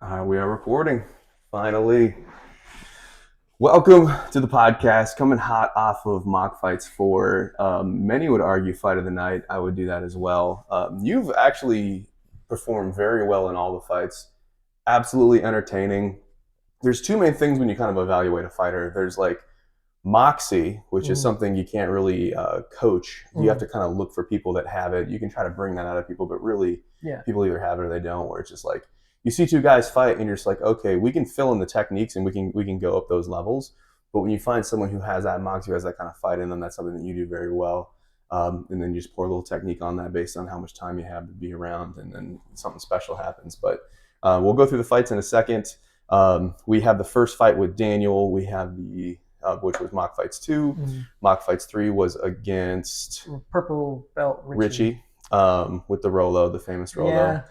We are recording. Finally. Welcome to the podcast. Coming hot off of Mock Fights 4. Many would argue Fight of the Night. I would do that as well. You've actually performed very well in all the fights. Absolutely entertaining. There's two main things when you kind of evaluate a fighter. There's like moxie, which is something you can't really coach. You have to kind of look for people that have it. You can try to bring that out of people, but really, people either have it or they don't. Where it's just like you see two guys fight, and you're just like, okay, we can fill in the techniques and we can go up those levels. But when you find someone who has that moxie, who has that kind of fight in them, that's something that you do very well. And then you just pour a little technique on that based on how much time you have to be around, and then something special happens. But we'll go through the fights in a second. We have the first fight with Daniel. We have the which was Mock Fights 2. Mock Fights 3 was against Purple Belt Richie with the Rolo, the famous Rolo. Yeah.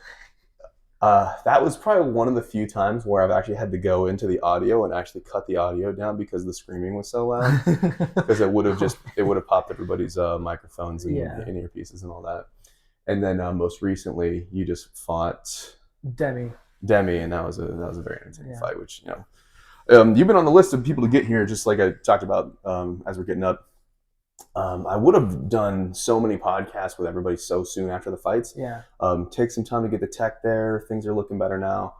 That was probably one of the few times where I've actually had to go into the audio and actually cut the audio down because the screaming was so loud. Because it would have popped everybody's microphones and earpieces and all that. And then most recently, you just fought Demi, and that was a very entertaining fight. Which you've been on the list of people to get here, just like I talked about as we're getting up. I would have done so many podcasts with everybody so soon after the fights. Take some time to get the tech there. Things are looking better now.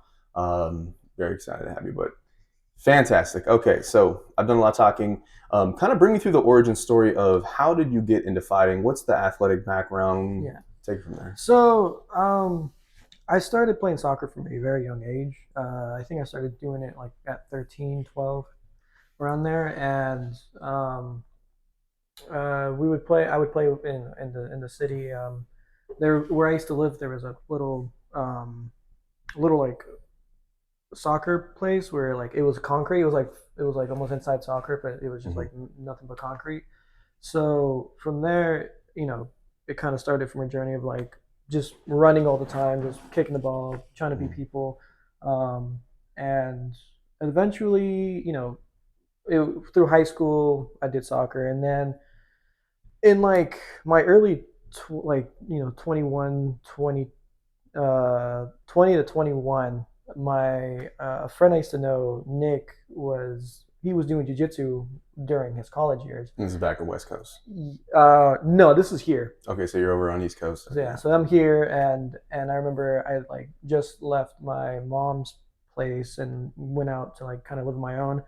Very excited to have you, but fantastic. Okay, so I've done a lot of talking. Kind of bring me through the origin story of how did you get into fighting? What's the athletic background? Take it from there. So I started playing soccer from a very young age. I think I started doing it like at 13, 12, around there. And I would play in the city. There where I used to live, there was a little like soccer place where like it was concrete. It was like almost inside soccer, but it was just like nothing but concrete. So from there, it kind of started from a journey of like just running all the time, just kicking the ball, trying to beat people, and eventually, through high school, I did soccer, and then in like my early 21 20 20 to 21, my friend I used to know, Nick, he was doing jiu-jitsu during his college years. This is back at West Coast. No, this is here. Okay, so you're over on East Coast. Okay. Yeah, so I'm here, and I remember I like just left my mom's place and went out to like kind of live on my own.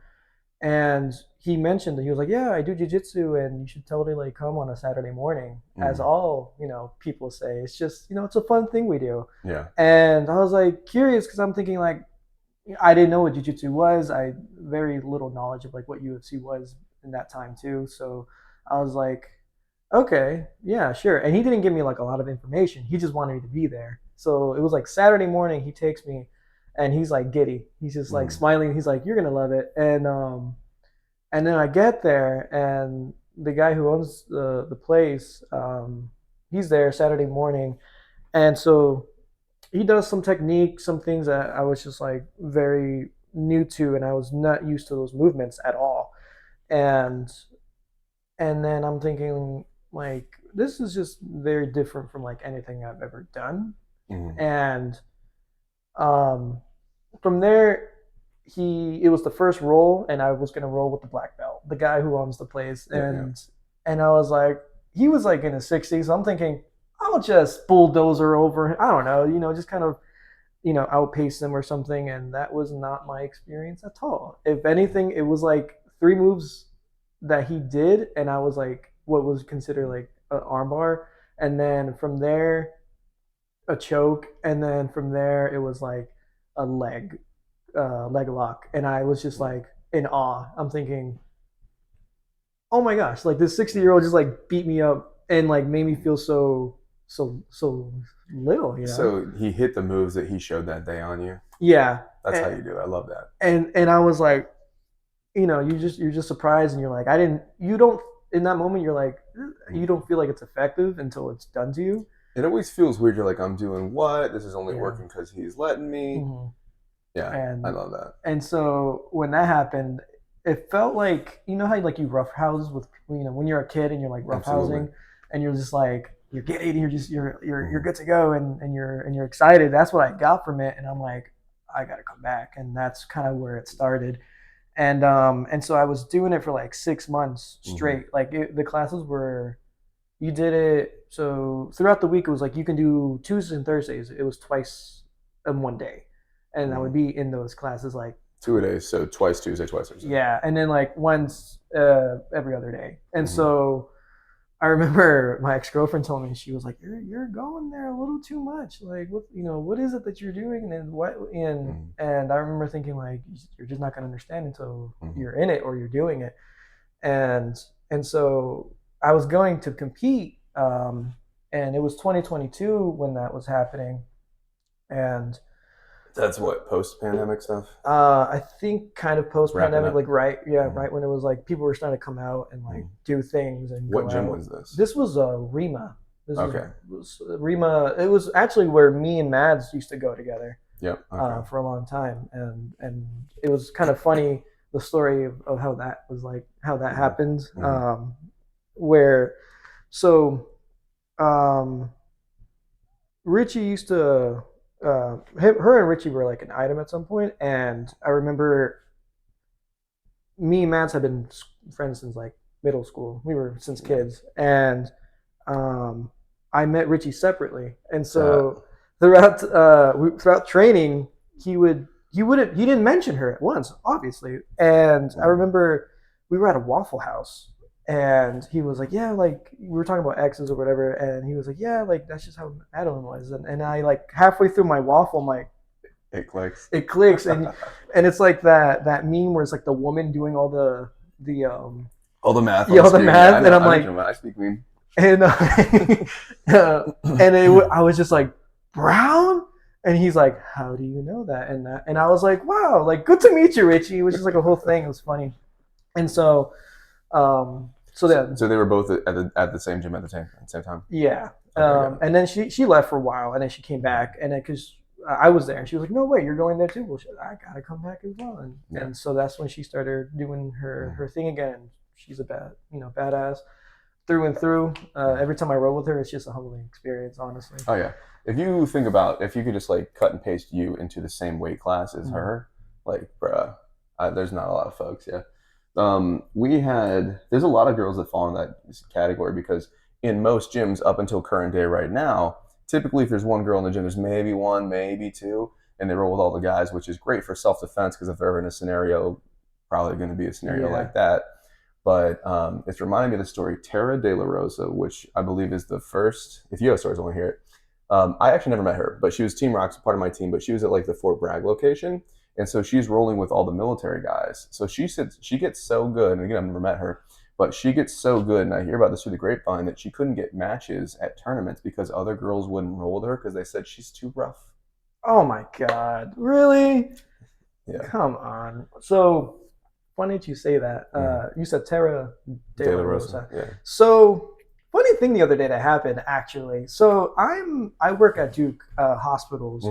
And he mentioned that he was like, "Yeah, I do jiu-jitsu, and you should totally like come on a Saturday morning." As all people say, it's just it's a fun thing we do. Yeah. And I was like curious because I'm thinking like I didn't know what jiu-jitsu was. I very little knowledge of like what UFC was in that time too. So I was like, okay, yeah, sure. And he didn't give me like a lot of information. He just wanted me to be there. So it was like Saturday morning. He takes me, and he's like giddy. He's just like smiling. He's like, "You're gonna love it." And then I get there, and the guy who owns the place, he's there Saturday morning, and so he does some technique, some things that I was just like very new to, and I was not used to those movements at all. And then I'm thinking like this is just very different from like anything I've ever done. And from there, it was the first roll, and I was gonna roll with the black belt, the guy who owns the place. And I was like, he was like in his 60s, so I'm thinking I'll just bulldozer over him. I don't know, just kind of outpace him or something. And that was not my experience at all. If anything, it was like 3 moves that he did, and I was like what was considered like an armbar, and then from there a choke, and then from there it was like a leg lock, and I was just like in awe. I'm thinking, oh my gosh, like this 60-year-old just like beat me up and like made me feel so little. So he hit the moves that he showed that day on you. Yeah, that's how you do it. I love that. And I was like, you're just surprised, and you're like, you don't in that moment, you're like, you don't feel like it's effective until it's done to you. It always feels weird. You're like, I'm doing what? This is only working because he's letting me. Yeah, and I love that. And so when that happened, it felt like how like you roughhouse with when you're a kid and you're like roughhousing, and you're just like you're getting, you're good to go, and you're excited. That's what I got from it, and I'm like, I got to come back. And that's kind of where it started. And so I was doing it for like 6 months straight. Like the classes were, you did it. So throughout the week, it was like you can do Tuesdays and Thursdays. It was twice in one day. And I would be in those classes like 2 days, so twice Tuesday, twice Thursday. yeah, and then like once every other day. And so I remember my ex-girlfriend told me, she was like, "You're going there a little too much. Like, what is it that you're doing?" And what and I remember thinking like, "You're just not gonna understand until you're in it or you're doing it." And so I was going to compete, and it was 2022 when that was happening, and that's what post-pandemic stuff. I think kind of post-pandemic, like right when it was like people were starting to come out and like do things and what gym was this? This was Rima. Okay. Was Rima. It was actually where me and Mads used to go together. Yep. Okay. For a long time, and it was kind of funny the story of how that was like how that happened. Where so Richie used to. Her and Richie were like an item at some point, and I remember me and Mads had been friends since like middle school. We were since kids, and I met Richie separately, and so throughout training, he didn't mention her at once, obviously, and I remember we were at a Waffle House. And he was like, yeah, like we were talking about exes or whatever. And he was like, yeah, like that's just how Madeline was. And I like halfway through my waffle, I'm like, it clicks. It clicks. And it's like that meme where it's like the woman doing all the all the math. Yeah, all the math. Yeah, and I'm like, I speak mean. And I was just like, Brown? And he's like, how do you know that? And I was like, wow, like good to meet you, Richie. It was just like a whole thing. It was funny. And so so they were both at the same gym at the same time. Yeah. And then she left for a while, and then she came back, and then because I was there, and she was like, "No way, you're going there too." Well, I gotta come back as well, and so that's when she started doing her thing again. She's a badass through and through. Every time I roll with her, it's just a humbling experience, honestly. Oh yeah. If you think about if you could just like cut and paste you into the same weight class as her, like, bruh, there's not a lot of folks. Yeah. There's a lot of girls that fall in that category because in most gyms up until current day right now, typically if there's one girl in the gym, there's maybe one, maybe two, and they roll with all the guys, which is great for self-defense because if they're ever in a scenario, probably going to be a scenario like that. But it's reminding me of the story Tara De La Rosa, which I believe is the first, if you have stories, I want to hear it. I actually never met her, but she was Team Rock's part of my team, but she was at like the Fort Bragg location. And so she's rolling with all the military guys. So she said she gets so good, and again, I've never met her, but she gets so good, and I hear about this through the grapevine, that she couldn't get matches at tournaments because other girls wouldn't roll with her because they said she's too rough. Oh my God. Really? Yeah. Come on. So, funny that you say that. You said Tara De La Rosa. Yeah. So, funny thing the other day that happened, actually. So I work at Duke Hospitals,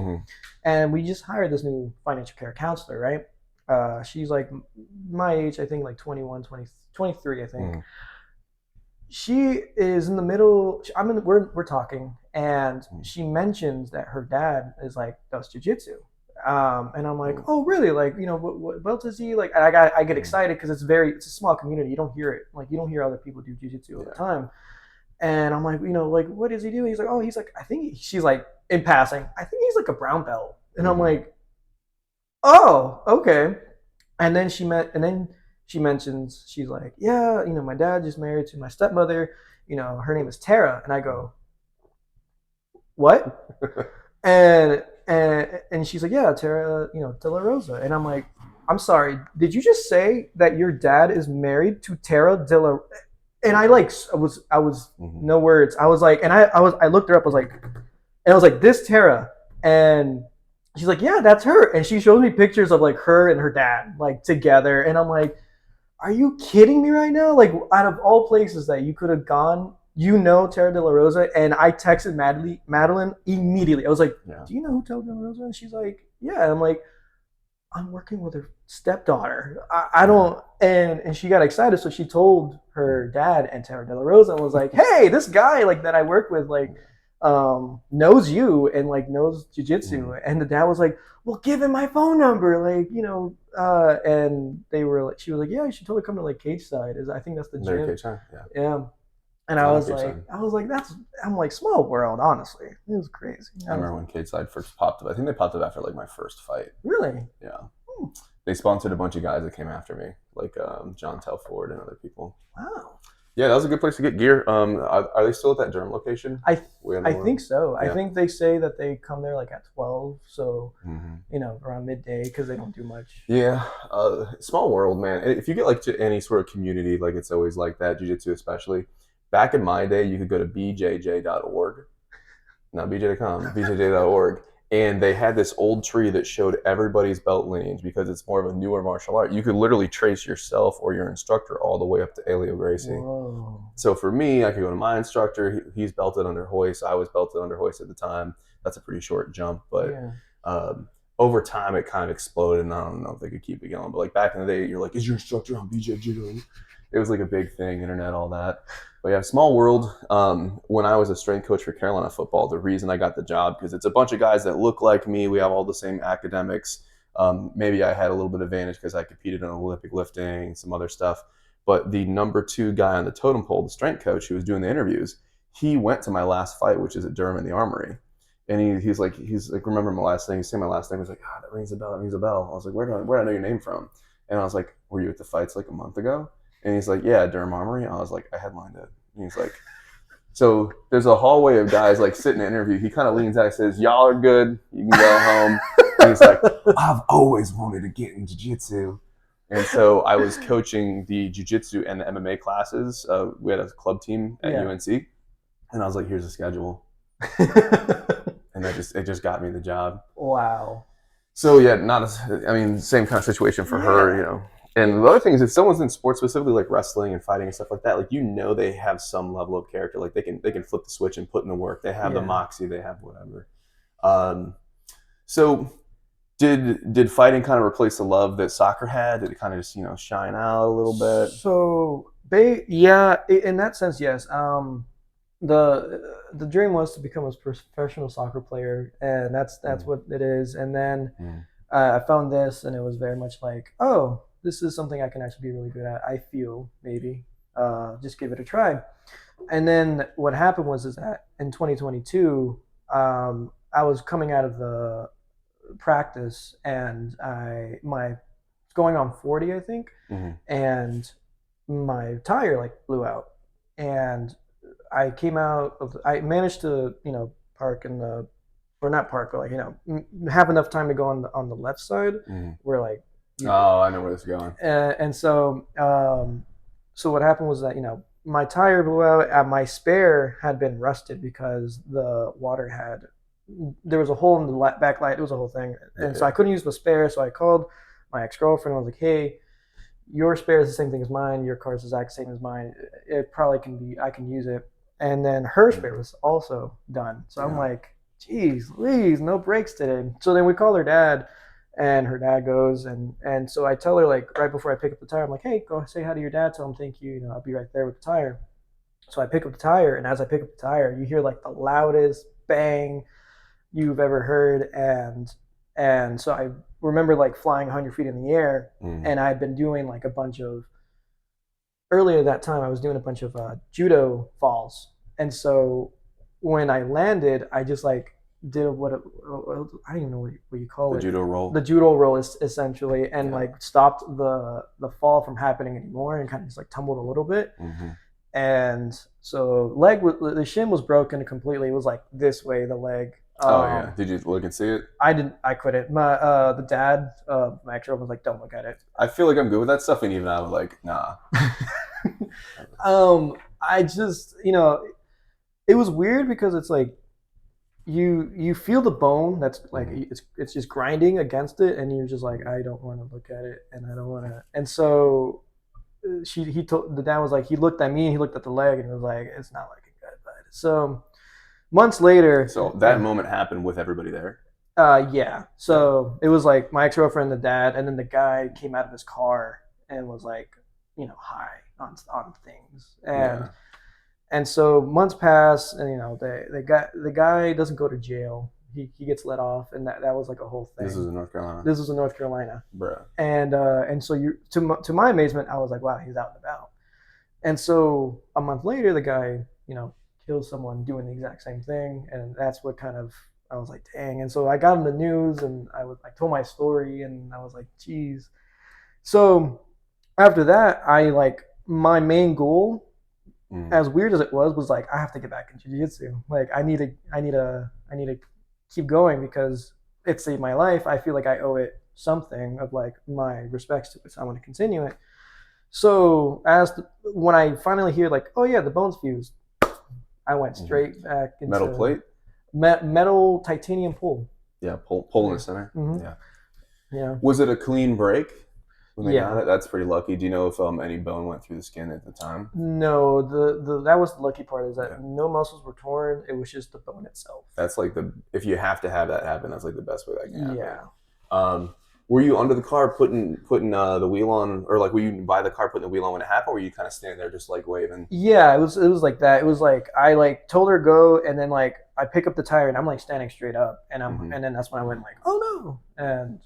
and we just hired this new financial care counselor, right? She's like my age, I think like 21, 23, I think. She is in the middle. We're talking, and she mentions that her dad is like does jiu-jitsu. And I'm like, oh really? Like, what belt is he? Like, and I get excited because it's a small community. You don't hear it. Like, you don't hear other people do jiu-jitsu all the time. And I'm like, like, what is he doing? He's like, she's like, in passing, I think he's like a brown belt. And I'm like, oh, okay. And then she mentions, she's like, yeah, my dad just married to my stepmother. Her name is Tara. And I go, what? and she's like, yeah, Tara, De La Rosa. And I'm like, I'm sorry, did you just say that your dad is married to Tara De La? And I was no words. I was like, and I looked her up. I was like, this Tara, and she's like, yeah, that's her. And she shows me pictures of like her and her dad like together, and I'm like, are you kidding me right now? Like, out of all places that you could have gone, Tara De La Rosa, and I texted Madeline immediately. I was like, do you know who Tara De La Rosa? And she's like, yeah. And I'm like, I'm working with her stepdaughter. I don't, and she got excited, so she told her dad and Tara De La Rosa and was like, hey, this guy like that I work with, like, knows you and like knows jujitsu. Mm. And the dad was like, well, give him my phone number, like, and they were like, she was like, yeah, you should totally come to like Cage Side. I think that's the Mary gym. Kay Chan, yeah. Yeah. And I know Cage Side. I was like, I'm like, small world, honestly. It was crazy. I remember when Cage Side first popped up. I think they popped up after like my first fight. Really? Yeah. They sponsored a bunch of guys that came after me, like John Telford and other people. Wow. Yeah, that was a good place to get gear. Are they still at that Durham location? I think so. Yeah. I think they say that they come there like at 12, so around midday because they don't do much. Yeah, small world, man. If you get like to any sort of community, like it's always like that, jiu-jitsu especially. Back in my day, you could go to bjj.org, not bj.com, bjj.org, and they had this old tree that showed everybody's belt lineage because it's more of a newer martial art. You could literally trace yourself or your instructor all the way up to Elio Gracie. Whoa. So for me, I could go to my instructor. He's belted under hoist. I was belted under hoist at the time. That's a pretty short jump, but over time it kind of exploded, and I don't know if they could keep it going. But like back in the day, you're like, is your instructor on BJJ? It was like a big thing, internet, all that. But yeah, small world. When I was a strength coach for Carolina football, the reason I got the job, because it's a bunch of guys that look like me. We have all the same academics. Maybe I had a little bit of advantage because I competed in Olympic lifting, some other stuff. But the number 2 guy on the totem pole, the strength coach who was doing the interviews, he went to my last fight, which is at Durham in the Armory. And he's like, remember my last name? He's saying my last name. He's like, that rings a bell. That rings a bell. I was like, where do I know your name from? And I was like, were you at the fights like a month ago? And he's like, yeah, Durham Armory. I was like, I headlined it. And he's like, so there's a hallway of guys like sitting in an interview. He kind of leans out and says, y'all are good. You can go home. And he's like, I've always wanted to get in jiu-jitsu. And so I was coaching the jiu-jitsu and the MMA classes. We had a club team at UNC. And I was like, here's the schedule. And it just got me the job. Wow. So yeah, same kind of situation for her, And the other thing is, if someone's in sports, specifically like wrestling and fighting and stuff like that, like they have some level of character. Like they can flip the switch and put in the work. They have the moxie. They have whatever. So did fighting kind of replace the love that soccer had? Did it kind of just shine out a little bit? So in that sense, yes. The dream was to become a professional soccer player, and that's what it is. And then I found this, and it was very much like, oh, this is something I can actually be really good at. I feel maybe just give it a try. And then what happened was that in 2022, I was coming out of the practice, and my going on 40, I think, and my tire like blew out, and I came out of. I managed to park in the, or not park, but like have enough time to go on the left side where like. I know where this is going. And so what happened was that my tire blew out. My spare had been rusted because the water there was a hole in the backlight. It was a whole thing, and so I couldn't use the spare. So I called my ex-girlfriend. I was like, "Hey, your spare is the same thing as mine. Your car's the exact same as mine. It probably can be. I can use it." And then her spare was also done. So I'm like, "Geez, Louise, no brakes today." So then we call her dad. And her dad goes, and so I tell her, like, right before I pick up the tire, I'm like, hey, go say hi to your dad, tell him thank you, I'll be right there with the tire. So I pick up the tire, and as I pick up the tire, you hear like the loudest bang you've ever heard, and so I remember like flying 100 feet in the air, and I'd been doing like earlier that time I was doing a bunch of judo falls, and so when I landed, I just like did I don't even know what you call it. The judo roll. The judo roll is essentially, and like stopped the fall from happening anymore, and kind of just like tumbled a little bit. And so the shin was broken completely. It was like this way, the leg. Did you look and see it? I couldn't. The dad, my ex-girlfriend was like, don't look at it. I feel like I'm good with that stuff, and even I was like, nah. I just, it was weird because it's like, you feel the bone that's like it's just grinding against it, and you're just like, I don't want to look at it, and I don't want to. And so he told the dad was like, he looked at me, he looked at the leg, and he was like, it's not looking good. But so months later, so that moment happened with everybody there. So it was like my ex-girlfriend, the dad, and then the guy came out of his car and was like, high on things, And so months pass, and the guy doesn't go to jail. He gets let off, and that was like a whole thing. This is in North Carolina. This was in North Carolina, Bruh. and so to my amazement, I was like, wow, he's out and about. And so a month later, the guy kills someone doing the exact same thing, and that's what kind of I was like, dang. And so I got in the news, and I told my story, and I was like, geez. So after that, my main goal, as weird as it was like I have to get back in jiu-jitsu. Like I need to keep going because it saved my life. I feel like I owe it something of like my respects to it. So I want to continue it. So when I finally hear like, oh yeah, the bone's fused, I went straight back into metal plate, metal titanium pole. Yeah, pole in the center. Mm-hmm. Yeah. Was it a clean break when they got it? Yeah. That's pretty lucky. Do you know if any bone went through the skin at the time? No, that was the lucky part, is that no muscles were torn. It was just the bone itself. That's like if you have to have that happen, that's like the best way that can happen. Yeah. Were you under the car putting the wheel on, or like were you by the car putting the wheel on when it happened, or were you kind of standing there just like waving? Yeah, it was like that. It was like I like told her go, and then like I pick up the tire, and I'm like standing straight up, and and then that's when I went like, oh no, and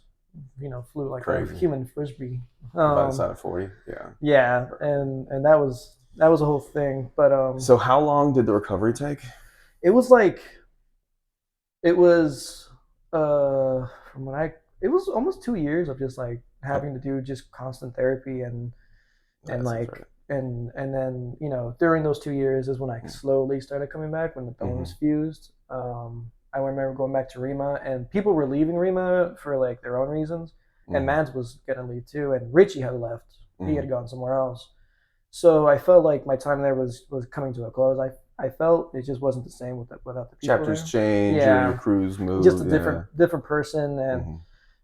flew like a human frisbee by the side of 40. Yeah. Yeah, and that was a whole thing. But so how long did the recovery take? It was from when it was almost 2 years of just like having to do just constant therapy and like right. and then during those 2 years is when I slowly started coming back, when the bone was fused. I remember going back to Rima, and people were leaving Rima for like their own reasons, and Mads was gonna leave too, and Richie had left. He had gone somewhere else. So I felt like my time there was coming to a close. I felt it just wasn't the same without the people. Chapters change, your crews move. Just a different person,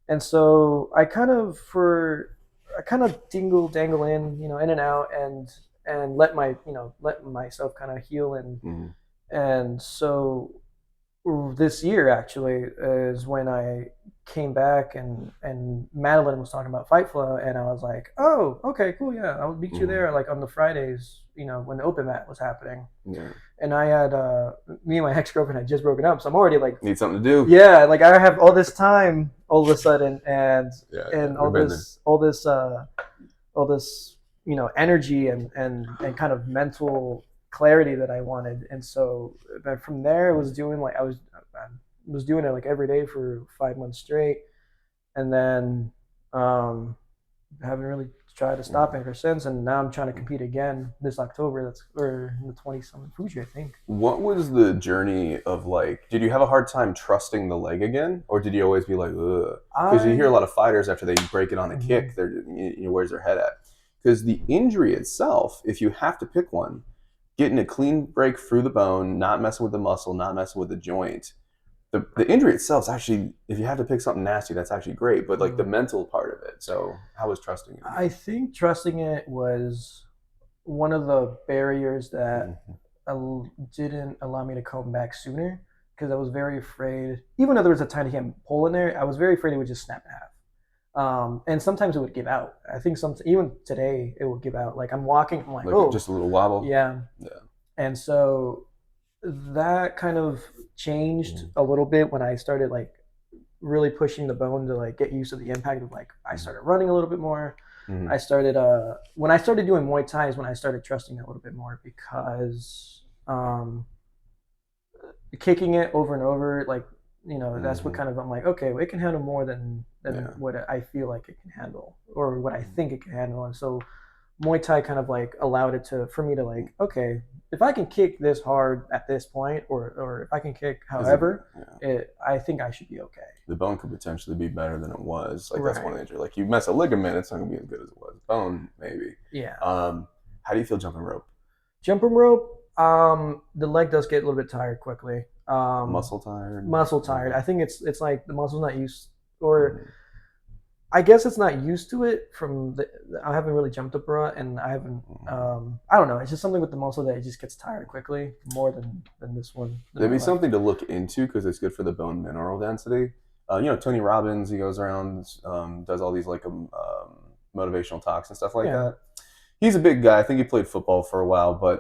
and so I kind of dangle in, in and out, and let myself kind of heal, and so this year actually is when I came back, and Madeline was talking about Fight Flow, and I was like, oh, okay, cool, yeah, I'll meet you there like on the Fridays, when the open mat was happening. Yeah. And I had me and my ex-girlfriend had just broken up, so I'm already like, need something to do. Yeah, like I have all this time all of a sudden, and all this energy and kind of mental clarity that I wanted. And so from there, I was doing it like every day for 5 months straight, and then haven't really tried to stop it ever since. And now I'm trying to compete again this October. That's in the 20-something Fuji, I think. What was the journey of like? Did you have a hard time trusting the leg again, or did you always be like, ugh? Because you hear a lot of fighters after they break it on a kick, they're where's their head at? Because the injury itself, if you have to pick one, getting a clean break through the bone, not messing with the muscle, not messing with the joint. The injury itself is actually, if you have to pick something nasty, that's actually great. But like the mental part of it. So how was trusting it? I think trusting it was one of the barriers that didn't allow me to come back sooner, because I was very afraid. Even though there was a tiny hole in there, I was very afraid it would just snap in half. And sometimes it would give out. I think even today it would give out. Like I'm walking, I'm like oh, just a little wobble. Yeah. And so that kind of changed a little bit when I started like really pushing the bone to like get used to the impact of like I started running a little bit more. I started when I started doing Muay Thai is when I started trusting it a little bit more, because kicking it over and over, like that's what kind of I'm like, okay, well, it can handle more than what I feel like it can handle, or what I think it can handle. And so Muay Thai kind of like allowed it for me to like, okay, if I can kick this hard at this point, or if I can kick however, I think I should be okay. The bone could potentially be better than it was. Like that's one injury. Like you mess a ligament, it's not gonna be as good as it was. Bone, maybe. Yeah. How do you feel jumping rope? Jumping rope, the leg does get a little bit tired quickly. Muscle tired. Muscle tired. I think it's like the muscle's not used, or I guess it's not used to it from I haven't really jumped up rut, and I haven't I don't know, it's just something with the muscle that it just gets tired quickly, more than this one. There'd be something to look into, because it's good for the bone mineral density. Tony Robbins, he goes around, does all these like motivational talks and stuff like that. He's a big guy. I think he played football for a while, but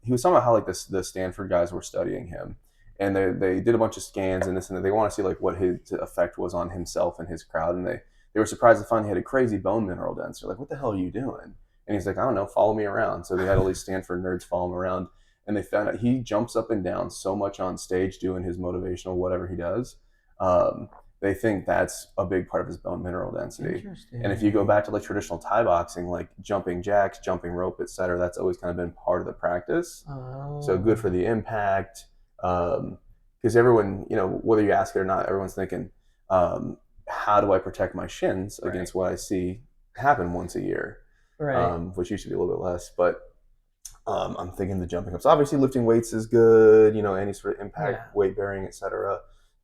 he was talking about how like the Stanford guys were studying him, and they did a bunch of scans and this and that. They want to see like what his effect was on himself and his crowd, and they were surprised to find he had a crazy bone mineral density. They're like, what the hell are you doing? And he's like, I don't know, follow me around. So they had all these Stanford nerds follow him around, and they found out he jumps up and down so much on stage doing his motivational whatever he does. Um, they think that's a big part of his bone mineral density. Interesting. And if you go back to like traditional Thai boxing, like jumping jacks, jumping rope, etc., that's always kind of been part of the practice. Oh. So good for the impact. Because everyone, whether you ask it or not, everyone's thinking, how do I protect my shins against what I see happen once a year? Right. Which used to be a little bit less. But I'm thinking the jumping ups. Obviously, lifting weights is good. Any sort of impact, weight bearing, etc.,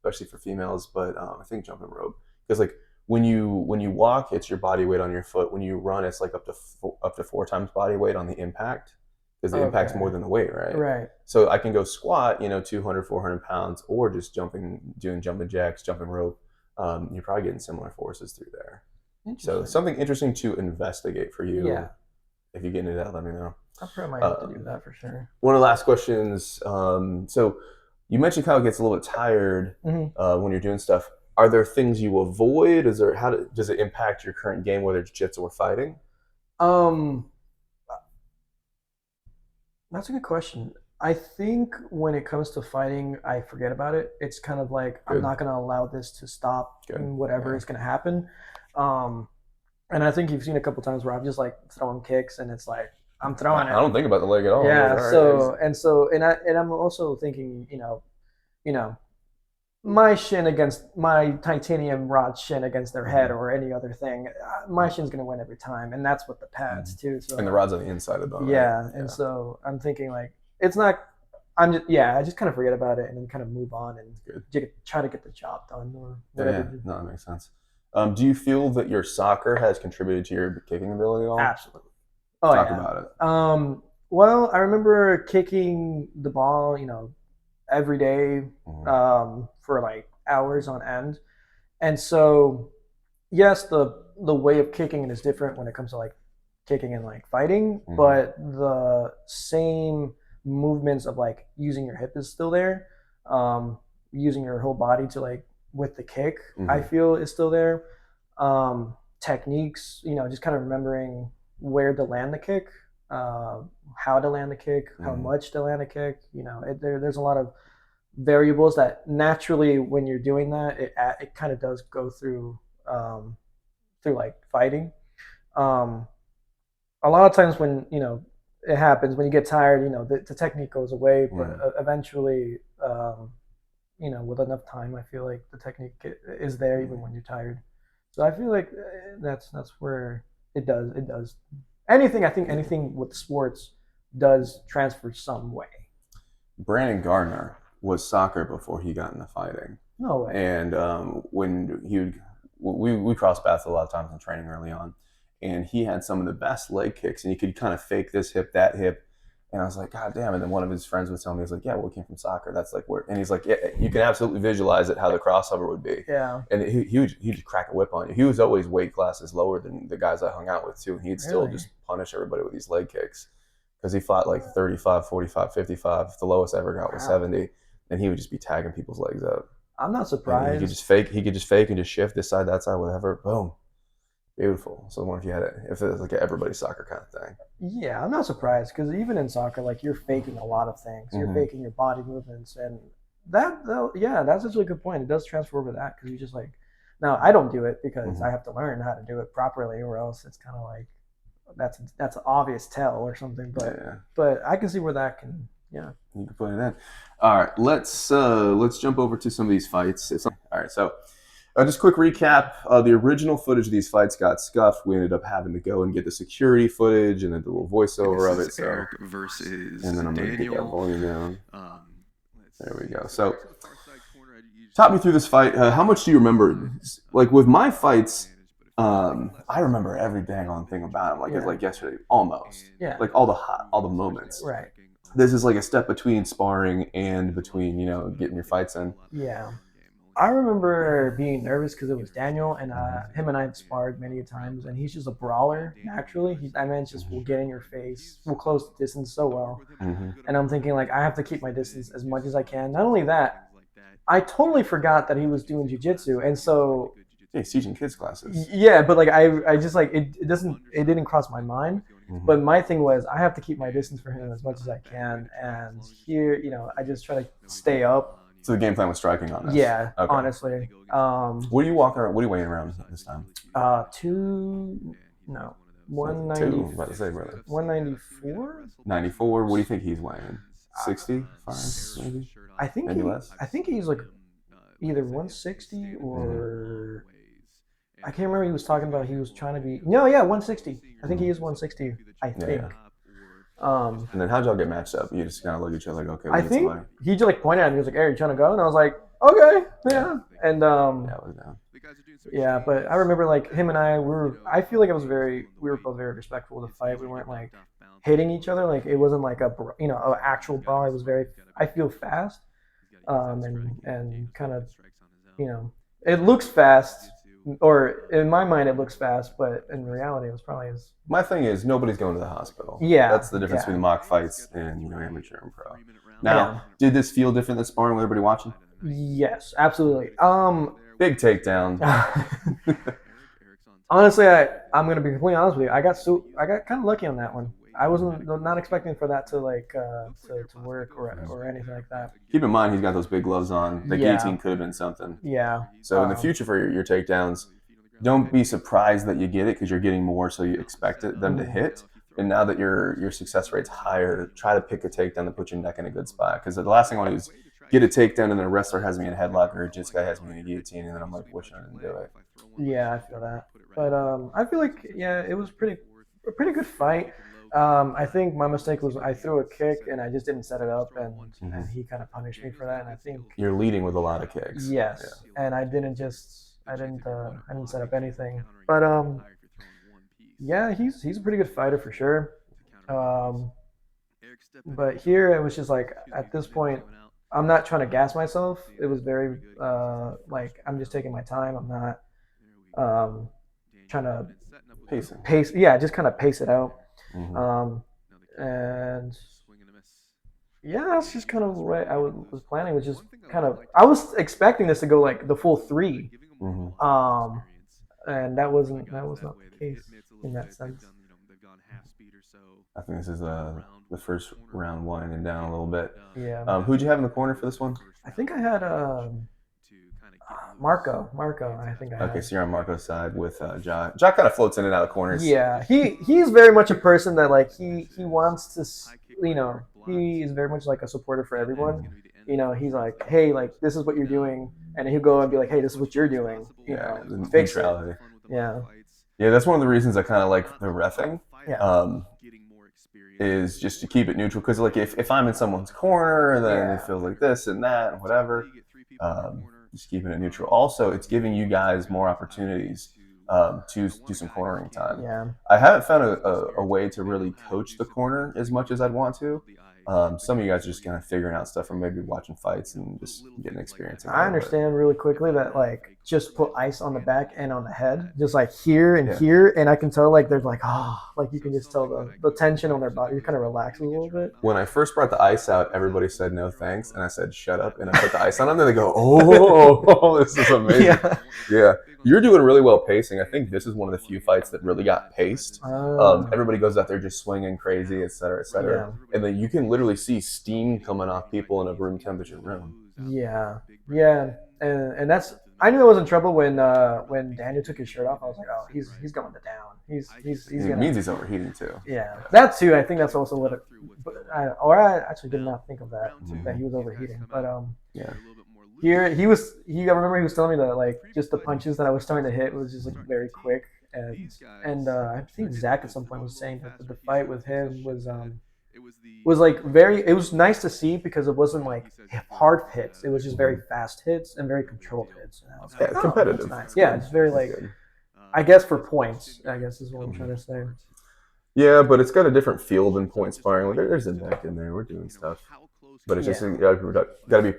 especially for females. But I think jumping rope, because like when you walk, it's your body weight on your foot. When you run, it's like up to 4 times body weight on the impact, because the impact's more than the weight, right? Right. So I can go squat, 200, 400 pounds, or just doing jumping jacks, jumping rope. You're probably getting similar forces through there. So something interesting to investigate for you. Yeah. If you get into that, let me know. I probably might have to do that for sure. One of the last questions. So you mentioned Kyle gets a little bit tired when you're doing stuff. Are there things you avoid? Does it impact your current game, whether it's jiu-jitsu or fighting? That's a good question. I think when it comes to fighting, I forget about it. It's kind of like I'm not going to allow this to stop whatever is going to happen. And I think you've seen a couple times where I'm just like throwing kicks, and it's like I'm throwing it. I don't think about the leg at all. Yeah. And I'm also thinking, my shin against my titanium rod shin against their head or any other thing, my shin's gonna win every time, and that's what the pads too. So and the rod's on the inside of the bone. Yeah, right? And so I'm thinking like it's not. I just kind of forget about it and then kind of move on and try to get the job done or whatever. Yeah, no, that makes sense. Do you feel that your soccer has contributed to your kicking ability at all? Absolutely. Talk about it. Well, I remember kicking the ball, every day for like hours on end. And so, yes, the way of kicking is different when it comes to like kicking and like fighting, but the same movements of like using your hip is still there. Using your whole body to like with the kick, I feel is still there. Techniques, just kind of remembering where to land the kick, how to land the kick, how much to land the kick. There's a lot of variables that naturally, when you're doing that, it kind of does go through like fighting. A lot of times when it happens when you get tired, the technique goes away, but eventually, with enough time, I feel like the technique is there even when you're tired. So I feel like that's where it does. I think anything with sports does transfer some way. Brandon Gardner was soccer before he got into fighting. No way. And when we crossed paths a lot of times in training early on, and he had some of the best leg kicks, and he could kind of fake this hip, that hip. And I was like, God damn. And then one of his friends would tell me, he was like, yeah, well, it came from soccer. That's like where, and he's like, yeah, you can absolutely visualize it, how the crossover would be. Yeah. And he'd just crack a whip on you. He was always weight classes lower than the guys I hung out with too. And he'd still just punish everybody with these leg kicks. Because he fought like 35, 45, 55. The lowest I ever got was 70. And he would just be tagging people's legs up. I'm not surprised. And he could just fake and just shift this side, that side, whatever. Boom. Beautiful. So I wonder if it was like an everybody soccer kind of thing. Yeah, I'm not surprised, because even in soccer, like, you're faking a lot of things. You're faking your body movements, and that's actually a good point. It does transfer over that, because you just like, now I don't do it because I have to learn how to do it properly, or else it's kind of like that's an obvious tell or something. But I can see where that can. Yeah, you can put it in. All right, let's jump over to some of these fights. All right, so. Just quick recap. The original footage of these fights got scuffed. We ended up having to go and get the security footage and then the little voiceover of it. So Erik versus and then I'm going to get that Daniel. volume down. There we go. So talk me through this fight. How much do you remember? Like with my fights, I remember every dang on thing about them. It's like yesterday, almost. Yeah. Like all the moments. Right. This is like a step between sparring and between getting your fights in. Yeah. I remember being nervous because it was Daniel, and him and I had sparred many times, and he's just a brawler naturally. That man just will get in your face, will close the distance so well. Mm-hmm. And I'm thinking like I have to keep my distance as much as I can. Not only that, I totally forgot that he was doing jujitsu, and so Yeah, he's teaching kids classes. yeah, but like I just like it didn't cross my mind. Mm-hmm. But my thing was I have to keep my distance for him as much as I can, and here I just try to stay up. So the game plan was striking on this. Yeah, Okay. honestly. What are you walking around? What are you weighing around this time? Two no one Two. ninety I was about to say, brother. 194. 94. What do you think he's weighing? 65, maybe. Maybe less. I think he's like either 160 or I can't remember. He was talking about he was trying to be 160. I think he is 160. I think. Yeah. And then how'd y'all get matched up? You just kind of look at each other like, okay, we I need think somebody. he just like pointed at me. He was like, "Hey, you trying to go?" And I was like, "Okay, yeah." And Yeah, I was down. yeah, but I remember like him and I feel like we were both very respectful of the fight. We weren't like hitting each other. Like it wasn't like an actual brawl. It was very, I feel fast, and kind of, it looks fast, or in my mind it looks fast, but in reality it was probably as. My thing is nobody's going to the hospital. Yeah, that's the difference between mock fights and amateur and pro. Now, did this feel different than sparring with everybody watching? Yes, absolutely. Big takedown. Honestly, I'm gonna be completely honest with you. I got kind of lucky on that one. I wasn't not expecting for that to to work or anything like that. Keep in mind he's got those big gloves on. The guillotine could have been something. Yeah. So in the future for your takedowns, don't be surprised that you get it because you're getting more, so you expect them to hit. And now that your success rate's higher, try to pick a takedown that puts your neck in a good spot. Because the last thing I want to do is get a takedown and then a wrestler has me in a headlock or a jiu-jitsu guy has me in a guillotine, and then I'm like wishing I didn't do it. Yeah, I feel that. But I feel like it was a pretty good fight. I think my mistake was I threw a kick and I just didn't set it up, and he kind of punished me for that. And I think you're leading with a lot of kicks. Yes, yeah. And I didn't set up anything. But yeah, he's a pretty good fighter for sure. But here it was just like at this point, I'm not trying to gas myself. It was very like I'm just taking my time. I'm not trying to pace. Yeah, just kind of pace it out. Mm-hmm. And yeah, that's just kind of what I was planning. Was just kind of I was expecting this to go like the full 3. Mm-hmm. And that was not the case in that sense. I think this is the first round winding down a little bit. Yeah. Who'd you have in the corner for this one? I think I had Marco. I think I had. Okay, so you're on Marco's side with Jock. Jock kind of floats in and out of corners. Yeah, he's very much a person that like he wants to, he is very much like a supporter for everyone. He's like, hey, like this is what you're doing, and he'll go and be like, hey, this is what you're doing. Fix neutrality. It. Yeah. Yeah, that's one of the reasons I kind of like the reffing. Yeah. Is just to keep it neutral because like if I'm in someone's corner, then it feels like this and that and whatever. Just keeping it neutral. Also, it's giving you guys more opportunities to do some cornering time. Yeah. I haven't found a way to really coach the corner as much as I'd want to. Some of you guys are just kind of figuring out stuff from maybe watching fights and just getting experience. I understand really quickly that like just put ice on the back and on the head, just like here and here, and I can tell like there's like like you can just tell the tension on their body kind of relaxes a little bit. When I first brought the ice out, everybody said no thanks, and I said shut up, and I put the ice on them, and they go, oh, this is amazing. Yeah. You're doing really well pacing. I think this is one of the few fights that really got paced. Everybody goes out there just swinging crazy, et cetera, et cetera. Yeah. And then you can literally see steam coming off people in a room temperature room. Yeah. And that's I knew I was in trouble when Daniel took his shirt off. I was like, oh, he's going to down. He's it means he's overheating too. Yeah, that too. I think that's also what. I actually did not think of that that he was overheating. But yeah. Here I remember he was telling me that like just the punches that I was starting to hit was just like very quick, and I think Zach at some point was saying that the fight with him was like it was nice to see because it wasn't like hard hits. It was just very fast hits and very controlled hits. And I was like, competitive. Nice. Yeah, it's very like I guess for points. I guess is what I'm trying to say. Yeah, but it's got a different feel than point sparring. Like, there's a neck in there. We're doing stuff, but it's just got to be.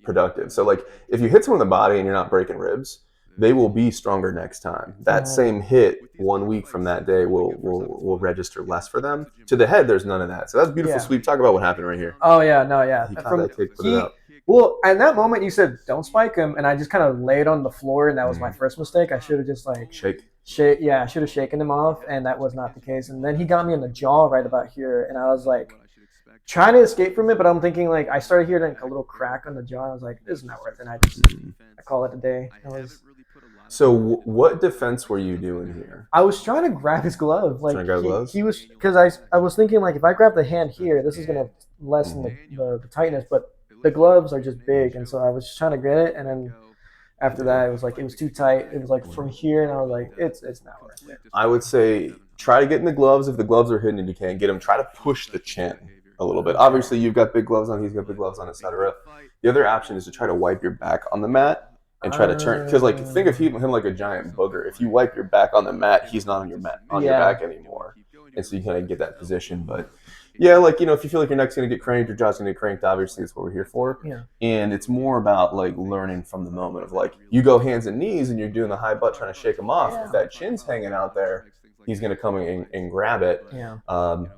productive. So like if you hit someone in the body and you're not breaking ribs, they will be stronger next time. That same hit 1 week from that day will register less for them. To the head, there's none of that. So that's beautiful Yeah. sweep. Talk about what happened right here. Oh yeah, no, yeah. He caught that kick, put it up. Well, at that moment you said don't spike him, and I just kind of laid on the floor, and that was my first mistake. I should have just like Shake. yeah, I should have shaken him off, and that was not the case. And then he got me in the jaw right about here, and I was like trying to escape from it, but I'm thinking like I started hearing like a little crack on the jaw. I was like, this is not worth it. And I call it a day. So what defense were you doing here? I was trying to grab his glove. Like Trying to grab gloves? he was because I was thinking like if I grab the hand here, this is gonna lessen the tightness, but the gloves are just big, and so I was just trying to get it, and then after that it was too tight. It was like from here, and I was like, it's not worth it. I would say try to get in the gloves. If the gloves are hidden and you can't get them, try to push the chin a little bit. Obviously, you've got big gloves on, he's got big gloves on, etc. The other option is to try to wipe your back on the mat and try to turn, because like think of him like a giant booger. If you wipe your back on the mat, he's not on your back anymore, and so you kind of get that position. But yeah, like if you feel like your neck's gonna get cranked, your jaw's gonna get cranked, obviously that's what we're here for. Yeah. And it's more about like learning from the moment of like you go hands and knees and you're doing the high butt trying to shake him off. If that chin's hanging out there, he's going to come and grab it. Yeah.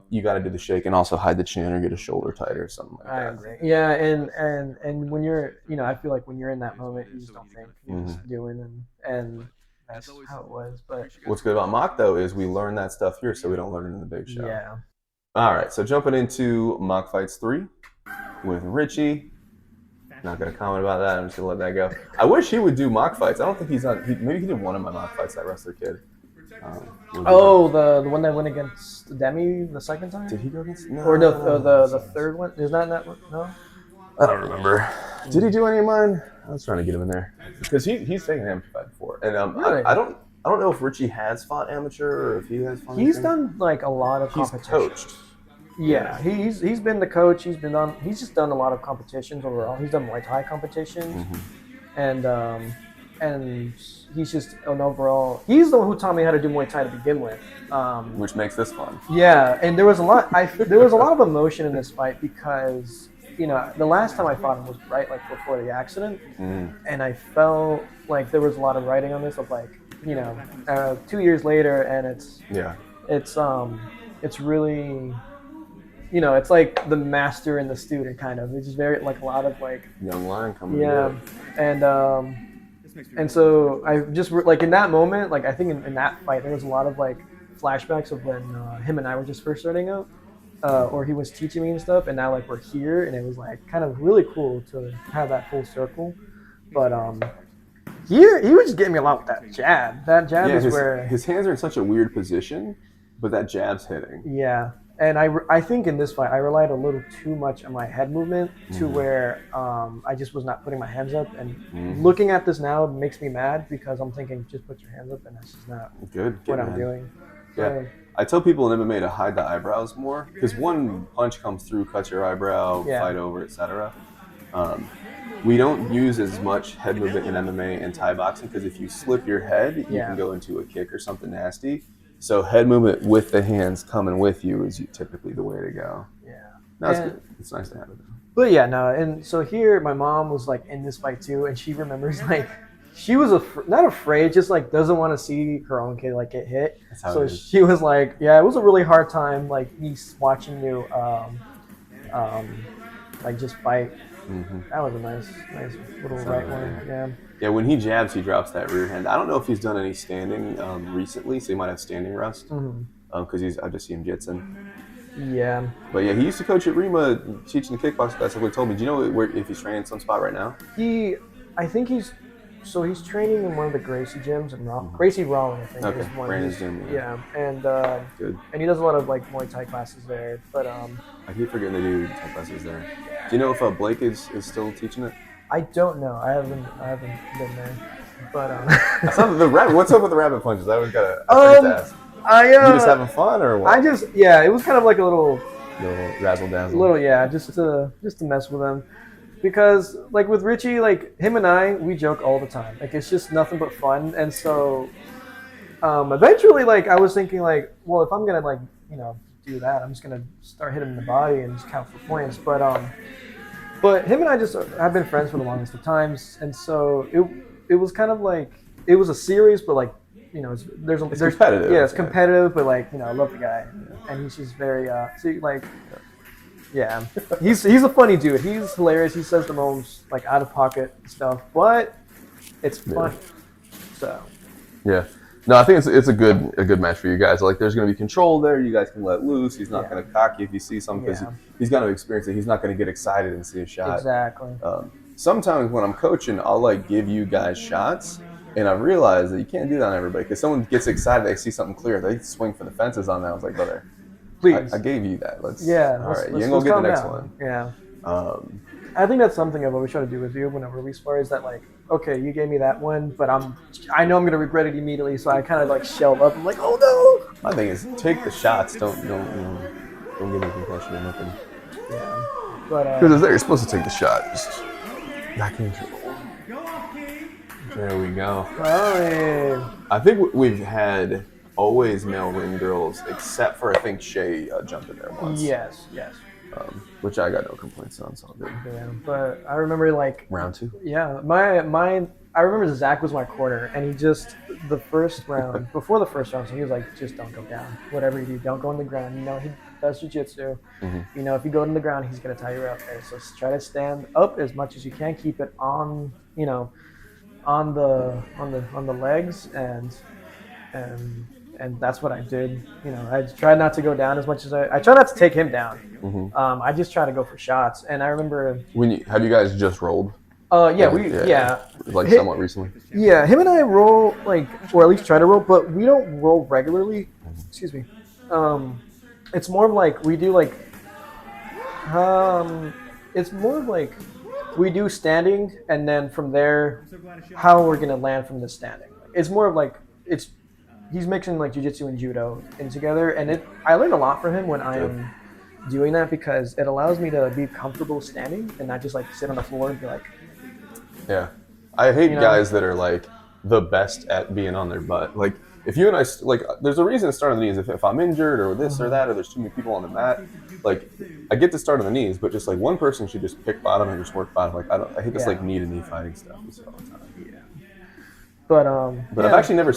You got to do the shake and also hide the chin or get a shoulder tight or something like that. I agree. Yeah, and when you're, I feel like when you're in that moment, you just don't think. You're just doing, and that's how it was. But what's good about mock though is we learn that stuff here, so we don't learn it in the big show. Yeah. All right, so jumping into Mock Fights 3 with Richie. Not going to comment about that. I'm just going to let that go. I wish he would do mock fights. I don't think he's on. Maybe he did one of my mock fights, that wrestler kid. The one that went against Demi the second time? Did he go against? No. Or the third one? Is that one? No? I don't remember. Did he do any of mine? I was trying to get him in there. Because he's taken amateur fight before. And really? I don't know if Richie has fought amateur or if he has fought He's done like a lot of competitions. He's coached. Yeah, he's been the coach. He's just done a lot of competitions overall. He's done Muay Thai competitions, and he's just an overall. He's the one who taught me how to do Muay Thai to begin with, which makes this fun. Yeah, and there was a lot. There was a lot of emotion in this fight because the last time I fought him was right like before the accident, and I felt like there was a lot of writing on this of like 2 years later, and it's really. It's like the master and the student kind of. It's just very like a lot of like young lion coming. Yeah, and so I just like in that moment, like I think in that fight there was a lot of like flashbacks of when him and I were just first starting out, or he was teaching me and stuff, and now like we're here, and it was like kind of really cool to have that full circle. But he was just getting me a lot with that jab. That jab is where his hands are in such a weird position, but that jab's hitting. Yeah. And I think in this fight, I relied a little too much on my head movement to where I just was not putting my hands up. And looking at this now makes me mad because I'm thinking, just put your hands up, and that's just not what I'm doing. Yeah. I tell people in MMA to hide the eyebrows more because one punch comes through, cuts your eyebrow, fight over, etc. We don't use as much head movement in MMA and Thai boxing because if you slip your head, you can go into a kick or something nasty. So head movement with the hands coming with you is typically the way to go. Yeah. No, it's good. It's nice to have it. But yeah, no. And so here, my mom was like in this fight too, and she remembers like she was not afraid, just like doesn't want to see her own kid like get hit. That's how so it is. She was like, yeah, it was a really hard time, like me watching you, like just fight. That was a nice little right one. Yeah. Yeah, when he jabs, he drops that rear hand. I don't know if he's done any standing recently, so he might have standing rust because I just see him jitzing. Yeah. But yeah, he used to coach at Rima, teaching the kickboxing class. Like he told me, do you know if he's training in some spot right now? I think he's training in one of the Gracie gyms in Raleigh. Gracie Raleigh, I think. Okay, Brandon's gym. Yeah, and good. And he does a lot of like Muay Thai classes there. But I keep forgetting they do Thai classes there. Do you know if Blake is still teaching it? I don't know. I haven't been there. But the rabbit. What's up with the rabbit punches? I always gotta ask. You just having fun or what? It was kind of like a little razzle dazzle. Just to mess with them. Because like with Richie, like him and I, we joke all the time. Like it's just nothing but fun. And so eventually like I was thinking like, well, if I'm gonna like, do that, I'm just gonna start hitting the body and just count for points. But But him and I just have been friends for the longest of times, and so it was kind of like it was a series, but like It's competitive. Yeah, it's competitive, but like I love the guy, and he's just very yeah, he's a funny dude. He's hilarious. He says the most like out of pocket stuff, but it's funny. So yeah. No, I think it's a good match for you guys. Like, there's going to be control there. You guys can let loose. He's not going to cock you if you see something because he's going to experience it. He's not going to get excited and see a shot. Exactly. Sometimes when I'm coaching, I'll like give you guys shots, and I realize that you can't do that on everybody because someone gets excited, they see something clear, they swing for the fences on that. I was like, brother, please, I gave you that. All right, you can go get the next one. Yeah. I think that's something I've always tried to do with you whenever we spar is that like, okay, you gave me that one, but I know I'm gonna regret it immediately, so I kind of like shell up. I'm like, oh no. My thing is take the shots. Don't give me concussion or nothing. Yeah, but because you're supposed to take the shot. Just back in control. There we go. Raleigh. I think we've had always male ring girls, except for I think Shay jumped in there once. Yes. Which I got no complaints on, so good. Yeah, but I remember like round 2. Yeah, I remember Zach was my corner, and he just the first round before the first round, so he was like, just don't go down. Whatever you do, don't go on the ground. He does jiu-jitsu. Mm-hmm. If you go on the ground, he's gonna tie you up there. So try to stand up as much as you can. Keep it on on the legs and that's what I did. I tried not to go down as much as I try not to take him down. Mm-hmm. I just try to go for shots. And I remember have you guys just rolled? Like somewhat recently. Yeah, him and I roll or at least try to roll, but we don't roll regularly. Excuse me. It's more of like we do it's more of like we do standing, and then from there, how we're gonna land from the standing. It's more of like he's mixing like jiu-jitsu and judo in together, and I learned a lot from him when I am doing that because it allows me to be comfortable standing and not just like sit on the floor and be like. Yeah, I hate guys that are like the best at being on their butt. Like if you and I there's a reason to start on the knees. If I'm injured or this or that, or there's too many people on the mat, like I get to start on the knees, but just like one person should just pick bottom and just work bottom. Like I hate this like knee to knee fighting stuff. We see all the time. Yeah. But I've actually never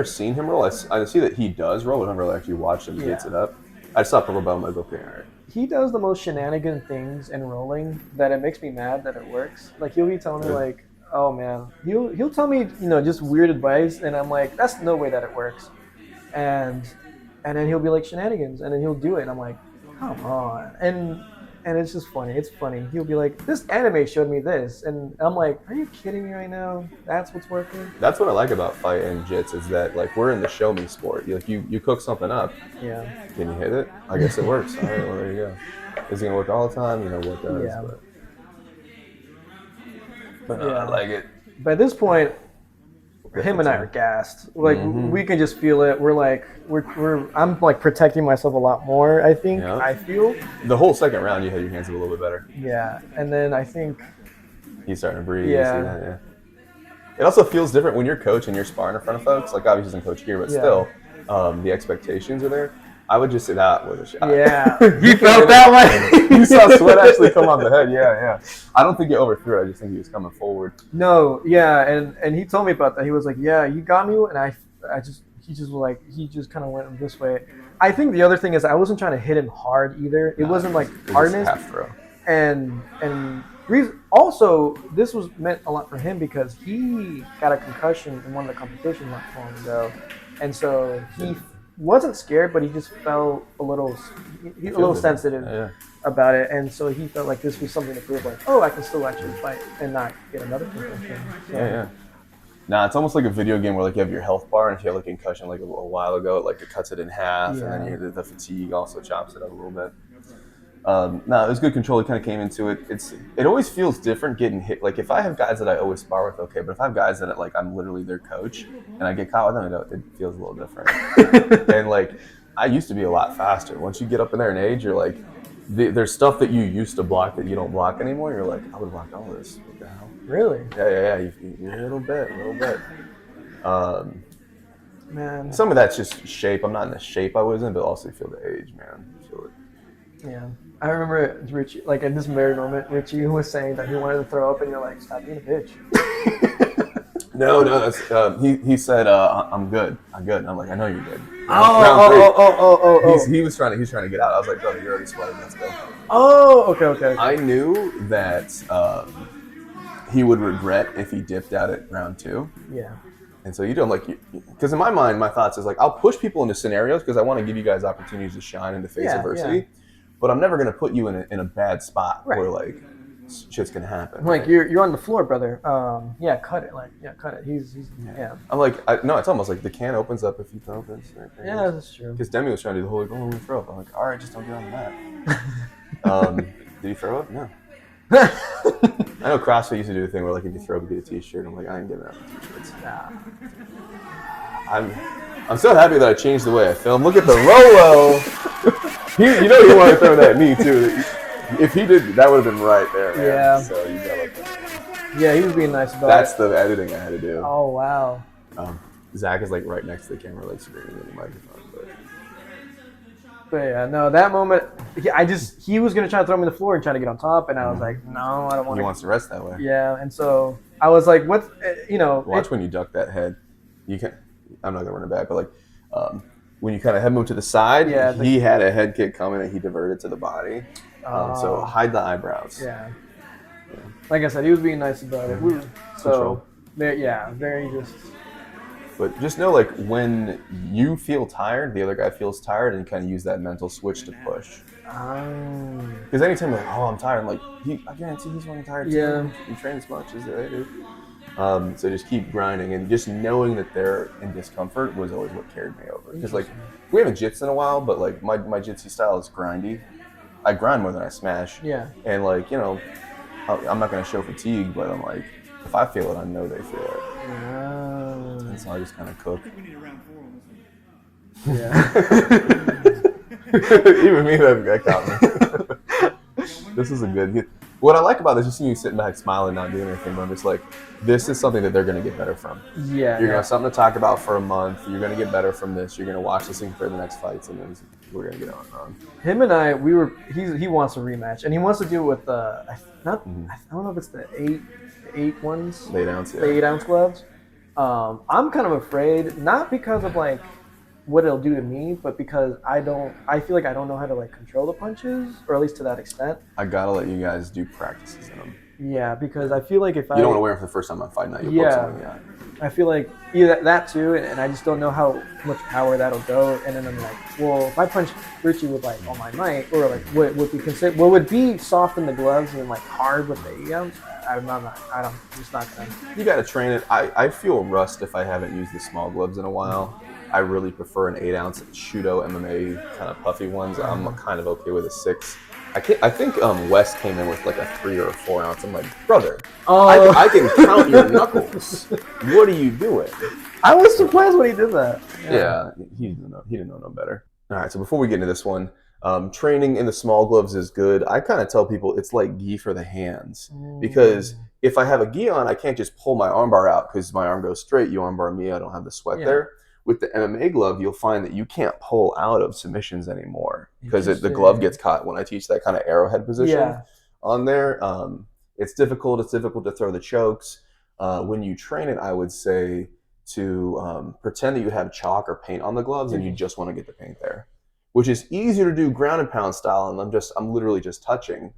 seen him roll. I see that he does roll, but I've never actually watched him gets it up. I saw purple belt. I'm like, okay, all right. He does the most shenanigan things in rolling that it makes me mad that it works. Like he'll be telling me like, oh man, he'll tell me just weird advice, and I'm like, that's no way that it works, and then he'll be like shenanigans, and then he'll do it, and I'm like, come on, and it's just funny. It's funny. He'll be like, this anime showed me this, and I'm like, are you kidding me right now? That's what's working. That's what I like about fight and jits is that like we're in the show me sport. Like you cook something up. Yeah. Can you hit it? I guess it works. All right, well there you go. Is it gonna work all the time? What does? Yeah. But I like it. But at this point, him and I are gassed. Like we can just feel it. I'm like protecting myself a lot more. I think I feel the whole second round. You had your hands up a little bit better. Yeah, and then I think he's starting to breathe. Yeah. You see that? Yeah. It also feels different when you're coach and you're sparring in front of folks. Like obviously doesn't coach here, but still, the expectations are there. I would just say that was a shot. Yeah, you felt that way. You saw sweat actually come on the head. Yeah. I don't think he overthrew it. I just think he was coming forward. No, yeah, and he told me about that. He was like, "Yeah, you got me," and he just kind of went this way. I think the other thing is I wasn't trying to hit him hard either. It wasn't like hardness. Half throw. And also this was meant a lot for him because he got a concussion in one of the competitions not long ago, and so he wasn't scared, but he just felt a little sensitive about it, and so he felt like this was something to prove, like, oh, I can still actually fight and not get another concussion. So, yeah. Nah, it's almost like a video game where like you have your health bar, and if you had like a concussion like a while ago, it cuts it in half, and then the fatigue also chops it up a little bit. No, it was good control. He kind of came into it. It always feels different getting hit. Like if I have guys that I always spar with, okay, but if I have guys that I'm literally their coach and I get caught with them, it feels a little different. And like I used to be a lot faster. Once you get up in there in age, you're like, there's stuff that you used to block that you don't block anymore. You're like, I would block all this. What the hell? Really? Yeah. You a little bit. Man. Some of that's just shape. I'm not in the shape I was in, but also you feel the age, man. You feel it. Yeah. I remember Richie, like in this very moment, Richie was saying that he wanted to throw up, and you're like, "Stop being a bitch." No, that's he said I'm good. And I'm like, I know you're good. Round 3. He was trying to get out. I was like, brother, you're already sweating. Let's go. Oh, okay. I knew that he would regret if he dipped out at round 2. Yeah. And so because in my mind, my thoughts is like, I'll push people into scenarios because I want to give you guys opportunities to shine and to face adversity. Yeah. But I'm never going to put you in a bad spot where like shit's going to happen. Like you're on the floor, brother. Cut it. Cut it. He's I'm like, no, it's almost like the can opens up if you throw this. Yeah, that's true. Because Demi was trying to do the whole like, oh, we throw up. I'm like, all right, just don't get on the mat. Did he throw up? No. I know CrossFit used to do a thing where like if you throw up, you get a t-shirt. I'm like, I ain't giving out the t-shirts. Nah. I'm so happy that I changed the way I film. Look at the Rolo. You know he wanted to throw that at me too. If he did, that would have been right there, man. Yeah. So you got like. Yeah, he was being nice about That's the editing I had to do. Oh wow. Zach is like right next to the camera, like screaming in the microphone. But yeah, no, that moment, he was gonna try to throw me on the floor and try to get on top, and I was like, no, I don't want to. He wants to rest that way. Yeah, and so I was like, what, Watch when you duck that head. You can. I'm not gonna run it back, but like, when you kind of head move to the side, he had a head kick coming and he diverted to the body. So hide the eyebrows. Yeah. Like I said, he was being nice about it. Very just. But just know, like, when you feel tired, the other guy feels tired, and you kind of use that mental switch to push. Because anytime you're like, oh, I'm tired, I'm like, I guarantee he's running tired too. Yeah. You train as much as they do. So just keep grinding, and just knowing that they're in discomfort was always what carried me over. Because, like, we haven't jits in a while, but, like, my jitsu style is grindy. I grind more than I smash. Yeah. And, like, I'm not going to show fatigue, but I'm like, if I feel it, I know they feel it. And so I just kind of cook. I think we need a round 4 on this one. Yeah. Even me, that got me. This is a good. What I like about this is seeing you sitting back smiling, not doing anything, but I'm just like, this is something that they're going to get better from. Yeah. You're going to have something to talk about for a month. You're going to get better from this. You're going to watch this thing for the next fights, and then we're going to get on. Him and I, he wants a rematch, and he wants to do it with I don't know if it's the 8 ones. 8 ounce, yeah. The 8 ounce gloves. I'm kind of afraid, not because of like what it'll do to me, but because I feel like I don't know how to like control the punches, or at least to that extent. I gotta let you guys do practices in them. Yeah, because I feel like if you don't want to wear them for the first time on fight night, you'll poke something out. I feel like either that too, and I just don't know how much power that'll go. And then I'm like, well, if I punch Richie with like all my might, or like what would be soft in the gloves and like hard with the 8 ounce, I'm just not gonna. You gotta train it. I feel rust if I haven't used the small gloves in a while. I really prefer an 8 ounce Shudo MMA kind of puffy ones. I'm kind of okay with a 6. I think Wes came in with like a 3 or a 4 ounce. I'm like, brother, I can count your knuckles. What are you doing? I was surprised when he did that. Yeah, he didn't know no better. All right, so before we get into this one, training in the small gloves is good. I kind of tell people it's like gi for the hands, because if I have a gi on, I can't just pull my armbar out because my arm goes straight. You armbar me, I don't have the sweat there. With the MMA glove, you'll find that you can't pull out of submissions anymore because the glove gets caught. When I teach that kind of arrowhead position on there, it's difficult. It's difficult to throw the chokes. When you train it, I would say to pretend that you have chalk or paint on the gloves and you just want to get the paint there, which is easier to do ground and pound style. And I'm literally just touching.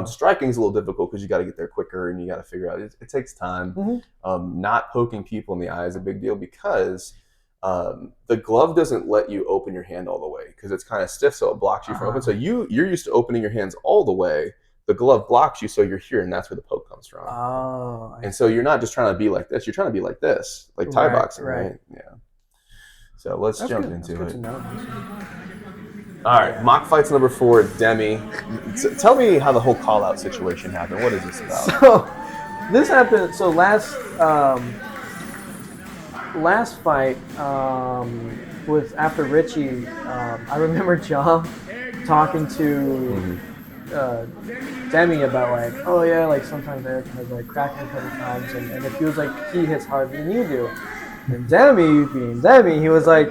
Striking is a little difficult because you got to get there quicker and you got to figure out it takes time. Not poking people in the eye is a big deal because the glove doesn't let you open your hand all the way because it's kind of stiff, so it blocks you from open. So you're used to opening your hands all the way. The glove blocks you, so you're here, and that's where the poke comes from. And so you're not just trying to be like this; you're trying to be like this, like Thai boxing, right? Yeah. So let's jump into it. All right, mock fights number 4, Demi. Tell me how the whole call-out situation happened. What is this about? So this happened. So last fight was after Richie. I remember John talking to Demi about like, oh yeah, like sometimes Erik has like cracked a couple times, and it feels like he hits harder than you do. And Demi, being Demi, he was like,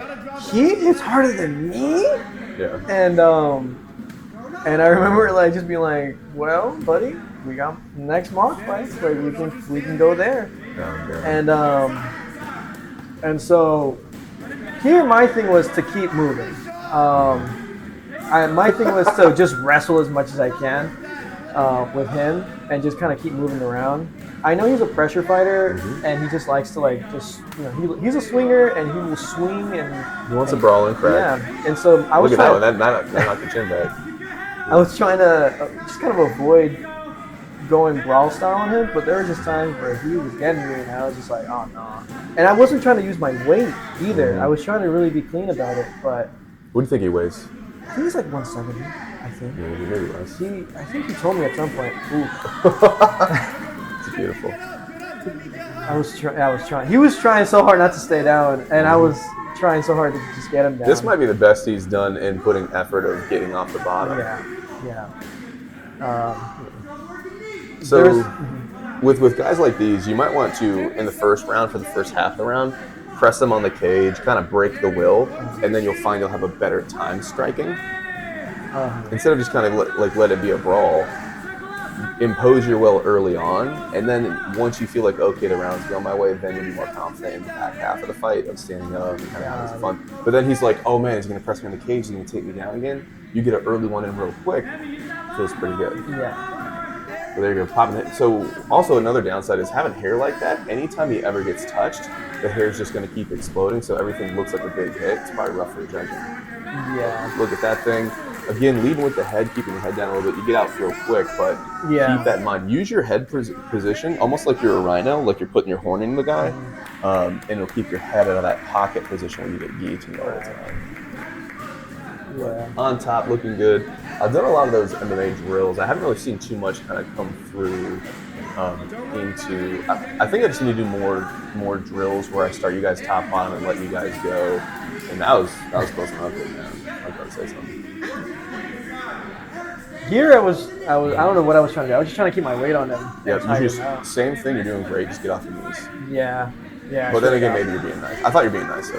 he hits harder than me. Yeah. And And I remember like just being like, well, buddy, we got next mock fight. Like we can go there. And so here my thing was to keep moving. My thing was to just wrestle as much as I can with him and just kind of keep moving around. I know he's a pressure fighter, and he just likes to he's a swinger and he will swing and he wants to brawl and crack. Yeah, and so I was look at that one. That knocked the chin back. I was trying to just kind of avoid going brawl style on him, but there were just times where he was getting me, and I was just like, oh no. And I wasn't trying to use my weight either. I was trying to really be clean about it, but. What do you think he weighs? I think he's like 170, I think. Yeah, maybe less. I think he told me at some point. Ooh. It's beautiful. I was trying. He was trying so hard not to stay down, and I was trying so hard to just get him down. This might be the best he's done in putting effort of getting off the bottom. Yeah. So, with guys like these, you might want to, in the first round, for the first half of the round, press them on the cage, kind of break the will, and then you'll find you'll have a better time striking. Instead of just kind of let it be a brawl, impose your will early on, and then once you feel like, okay, the round's going my way, then you'll be more confident in the back half of the fight of standing up and kind of having some fun. But then he's like, oh man, he's going to press me on the cage, he's going to take me down again. You get an early one in real quick, feels pretty good. Yeah. So there you go, popping it. So also another downside is having hair like that, anytime he ever gets touched, the hair's just going to keep exploding, so everything looks like a big hit. It's probably rough for judging. Yeah. Look at that thing. Again, leading with the head, keeping your head down a little bit. You get out real quick, but keep that in mind. Use your head position almost like you're a rhino, like you're putting your horn in the guy, and it'll keep your head out of that pocket position where you get guillotined all the time. Yeah. On top, looking good. I've done a lot of those MMA drills. I haven't really seen too much kind of come through into. I think I just need to do more drills where I start you guys top bottom and let you guys go. And that was close enough, man. I was going to say something. Here I don't know what I was trying to do. I was just trying to keep my weight on them. Yeah, you just same thing. You're doing great. Just get off your knees. Yeah. But then again, maybe you're being nice. I thought you were being nice. So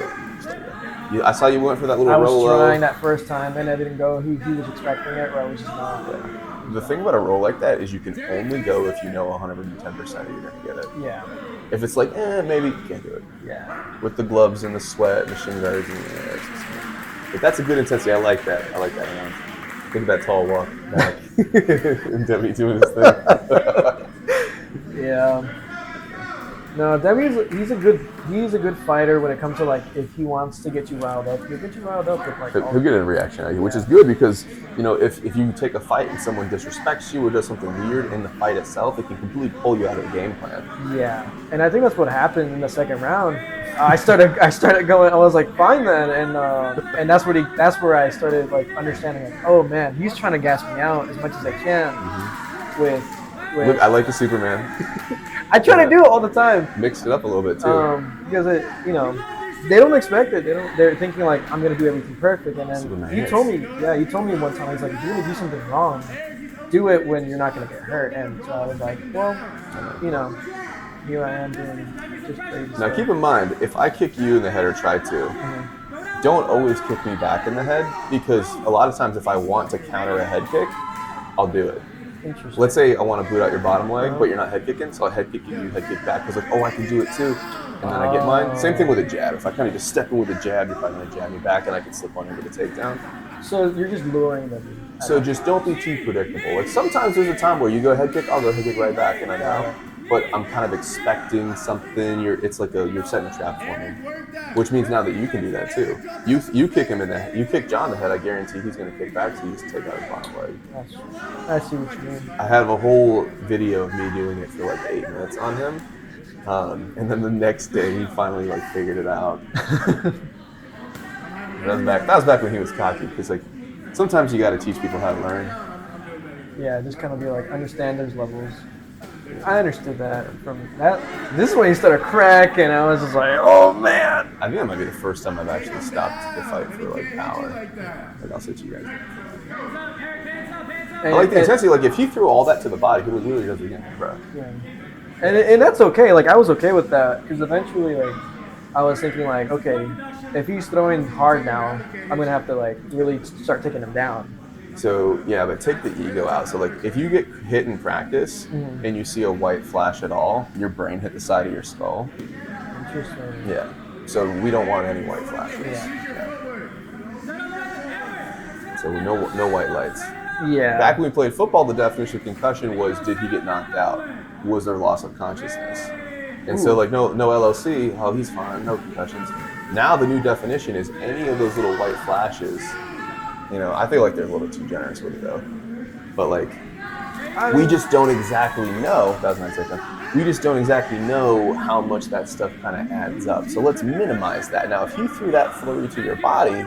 I saw you went for that little roll. I was trying that first time, and I didn't go. He was expecting it, or I was just not. Yeah. The thing about a roll like that is you can only go if you know 110% you're going to get it. Yeah. If it's like, maybe you can't do it. Yeah. With the gloves and the sweat and the shin guards. But that's a good intensity. I like that. Around. Think of that tall walk back. And Debbie doing his thing. Yeah. No, he's a good fighter when it comes to like if he wants to get you riled up, he'll get you riled up with like. He'll get a reaction out of you, which is good because if you take a fight and someone disrespects you or does something weird in the fight itself, it can completely pull you out of the game plan. Yeah, and I think that's what happened in the second round. I started going. I was like, fine then, and that's where I started like understanding like, oh man, he's trying to gas me out as much as I can with Look, I like the Superman. I try to do it all the time. Mix it up a little bit too. Because they don't expect it. They're thinking like I'm gonna do everything perfect, and then Superman you told me one time. He's like, if you're gonna do something wrong, do it when you're not gonna get hurt. And so I was like, well, here I am doing just crazy Now stuff. keep in mind, if I kick you in the head or try to, don't always kick me back in the head because a lot of times if I want to counter a head kick, I'll do it. Interesting. Let's say I want to boot out your bottom leg, but you're not head kicking, so I head kick you, head kick back because I can do it too, and then I get mine. Same thing with a jab. If I kind of just step in with a jab, you're probably going to jab me back, and I can slip on into the takedown. So you're just luring them. So just don't be too predictable. Like sometimes there's a time where you go head kick, I'll go head kick right back, and I know. But I'm kind of expecting something. It's like you're setting a trap for me, which means now that you can do that too. You kick him in the head. You kick John in the head. I guarantee he's going to kick back, so you just take out his bottom leg. I see what you mean. I have a whole video of me doing it for like 8 minutes on him, and then the next day he finally like figured it out. That was back when he was cocky, because like sometimes you got to teach people how to learn. Yeah, just kind of be like, understand there's levels. I understood that from that. This is when he started cracking. I was just like, oh man. I think that might be the first time I've actually stopped the fight for like an hour. Like I'll sit you guys. I like the intensity. Like if he threw all that to the body, he would literally does it again, bro. Yeah. And that's okay. Like I was okay with that because eventually, like I was thinking, like, okay, if he's throwing hard now, I'm gonna have to like really start taking him down. So yeah, but take the ego out. So like if you get hit in practice and you see a white flash at all, your brain hit the side of your skull. Interesting. Yeah. So we don't want any white flashes. Yeah. So no white lights. Yeah. Back when we played football, the definition of concussion was, did he get knocked out? Was there loss of consciousness? And so like no LOC, oh, he's fine, no concussions. Now the new definition is any of those little white flashes. You know, I feel like they're a little bit too generous with it though. But like, we just don't exactly know. That was my second. We just don't exactly know how much that stuff kind of adds up. So let's minimize that. Now, if you threw that flurry to your body,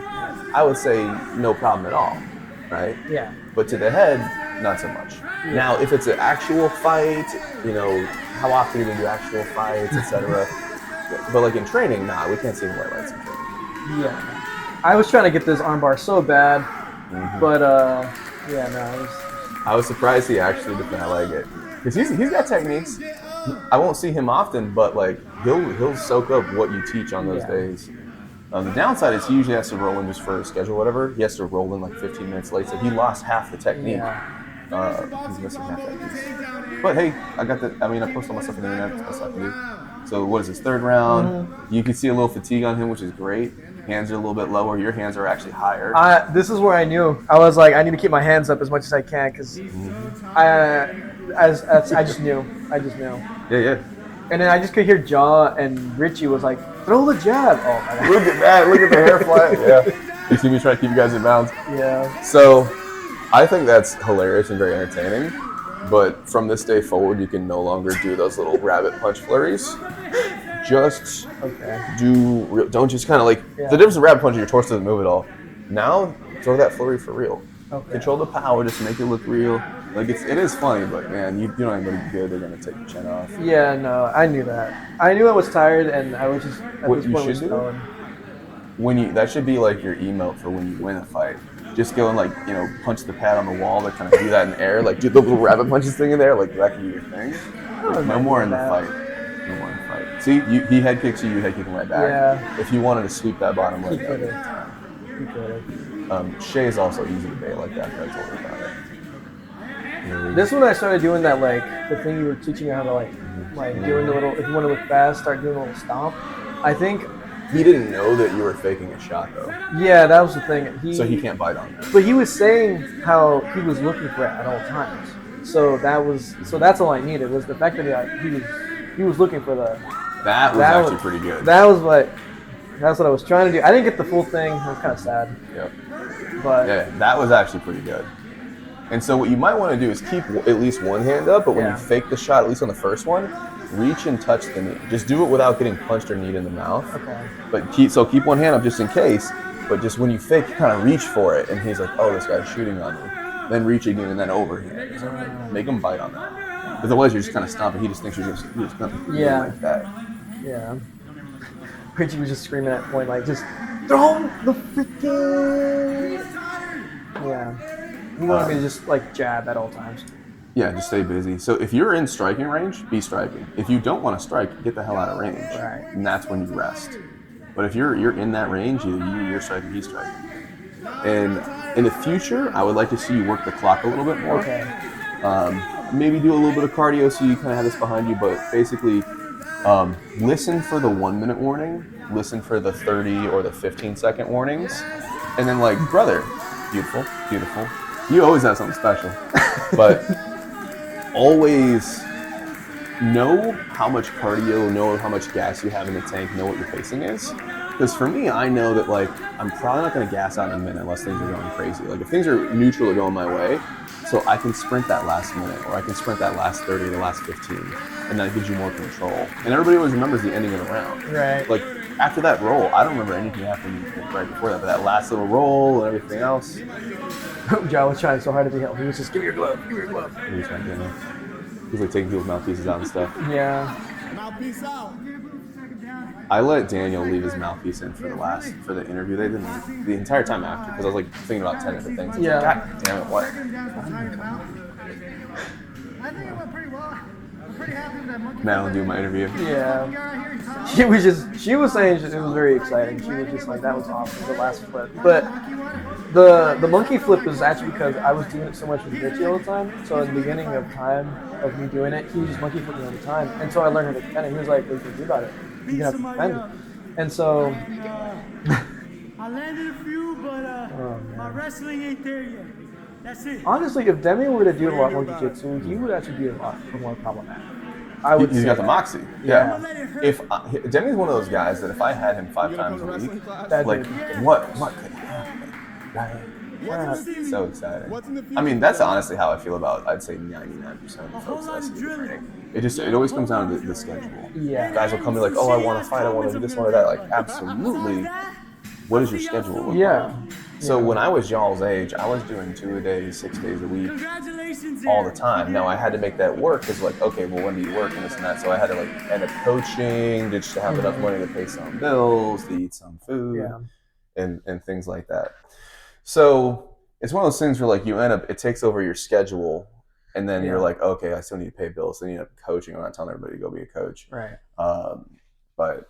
I would say no problem at all, right? Yeah. But to the head, not so much. Yeah. Now, if it's an actual fight, you know, how often do we do actual fights, etc. But like in training, nah, we can't see the white lights in training. Yeah. I was trying to get this armbar so bad, but yeah, no. I was surprised he actually did not like it, because he's got techniques. I won't see him often, but like he'll soak up what you teach on those days. The downside is he usually has to roll in just for a schedule, or whatever. He has to roll in like 15 minutes late, so he lost half the technique. He's missing half that piece. But hey, I post all my stuff on the internet. That's the best I can do. So what is this, third round? You can see a little fatigue on him, which is great. Hands are a little bit lower. Your hands are actually higher. This is where I knew. I was like, I need to keep my hands up as much as I can, because I just knew. Yeah. And then I just could hear Jaw and Richie was like, throw the jab. Oh my God. Look at that. Look at the hair fly. Yeah. You see me trying to keep you guys in bounds? Yeah. So I think that's hilarious and very entertaining. But from this day forward, you can no longer do those little rabbit punch flurries. Just don't just kind of like, the difference with rabbit punching, your torso doesn't move at all. Now, throw that flurry for real. Okay. Control the power, just make it look real. Like it is funny, but man, you don't even be good. They're gonna take your chin off. Yeah, no, I knew that. I knew I was tired, and I was just at what this you point should was do going. that should be like your emote for when you win a fight. Just go and like, you know, punch the pad on the wall, like kind of do that in the air, like do the little rabbit punches thing in there, like that can be your thing. No more in the fight. No more in the fight. See, he head kicks you head kick him right back. Yeah. If you wanted to sweep that bottom leg, He could've. Shea is also easy to bait like that. But I told her about it. This one I started doing that, like the thing you were teaching me how to like doing the little, if you want to look fast, start doing a little stomp. I think he didn't know that you were faking a shot though. Yeah, that was the thing. So he can't bite on that. But he was saying how he was looking for it at all times. So that's all I needed, was the fact that he was looking for the. That was actually pretty good. That's what I was trying to do. I didn't get the full thing. I was kind of sad. Yep. But yeah, that was actually pretty good. And so what you might want to do is keep at least one hand up, but when you fake the shot, at least on the first one, reach and touch the knee. Just do it without getting punched or kneed in the mouth. Okay. But keep one hand up just in case. But just when you fake, kind of reach for it, and he's like, "Oh, this guy's shooting on me." Then reach again, and then overhand. So make him bite on that. Because otherwise, you're just kind of stomping. He just thinks you're just kind of like that. Yeah. Richie was just screaming at point, like, just throw the freaking. Yeah. He wanted me to just like jab at all times. Yeah, just stay busy. So if you're in striking range, be striking. If you don't want to strike, get the hell out of range. Right. And that's when you rest. But if you're in that range, either you're striking, he's striking. And in the future, I would like to see you work the clock a little bit more. Okay. Maybe do a little bit of cardio so you kind of have this behind you, but basically listen for the 1 minute warning, listen for the 30 or the 15-second warnings, and then like, brother, beautiful. You always have something special, but always know how much cardio, know how much gas you have in the tank, know what your pacing is. Because for me, I know that like I'm probably not going to gas out in a minute unless things are going crazy. Like if things are neutral or going my way, so I can sprint that last minute, or I can sprint that last 30, the last 15, and that gives you more control. And everybody always remembers the ending of the round. Right. Like after that roll, I don't remember anything happening right before that, but that last little roll and everything else. John was trying so hard to be helpful. He was just, give me your glove. He was trying to, he was like taking people's mouthpieces out and stuff. Yeah. Mouthpiece out. I let Daniel leave his mouthpiece in for the interview. They didn't the entire time after, because I was like thinking about 10 different things. Yeah. Like, God damn it, what? I think it went pretty well. I'm pretty happy with that monkey. Madeline doing my interview. Yeah. She was saying it was very exciting. She was just like, that was awesome, the last flip. But The monkey flip was actually because I was doing it so much with Richie all the time. So in the beginning of time of me doing it, he was just monkey flipping all the time, and so I learned how to defend it. He was like, "What do you think about it? You Beat have to somebody defend up. it." And so, I landed a few, but oh, my man. wrestling ain't there yet. That's it. Honestly, if Demi were to do a lot more jiu-jitsu, he would actually be a lot more problematic. I would He's say got the that. moxie. Yeah. I'ma let it hurt. If Demi's one of those guys that if I had him 5 times a week, That'd like be- what could happen? Right? Yeah. So exciting. I mean, that's honestly how I feel about, I'd say 99% of the folks that I see in training. It always comes down to the schedule. Yeah. Guys will come to like, oh, I want to fight, I want to do this, I want to do that. Like, absolutely. What does your schedule look like? Yeah. So when I was y'all's age, I was doing 2 a day, 6 days a week, Congratulations, all the Erik. time. Now I had to make that work because like, okay, well, when do you work and this and that? So I had to like end up coaching just to have enough money to pay some bills, to eat some food, Yeah. and things like that. So it's one of those things where like you end up, it takes over your schedule, and then you're Yeah. like, okay, I still need to pay bills. So you end up coaching. I'm not telling everybody to go be a coach, Right. but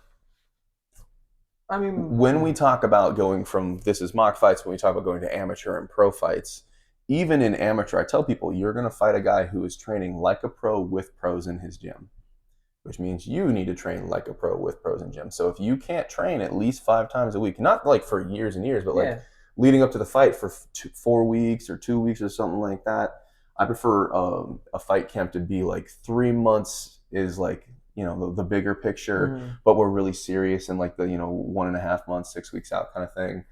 I mean, when we talk about going from this is mock fights, when we talk about going to amateur and pro fights, even in amateur, I tell people you're going to fight a guy who is training like a pro with pros in his gym, which means you need to train like a pro with pros in gym. So if you can't train at least 5 times a week, not like for years and years, but yeah. like leading up to the fight for 4 weeks or 2 weeks or something like that, I prefer a fight camp to be like 3 months is like, you know, the bigger picture, but we're really serious in like the, 1.5 months, 6 weeks out kind of thing.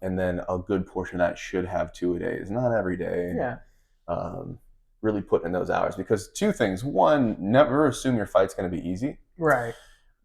And then a good portion of that should have 2 a days, not every day. Yeah. Really put in those hours, because 2 things. One, never assume your fight's going to be easy. Right.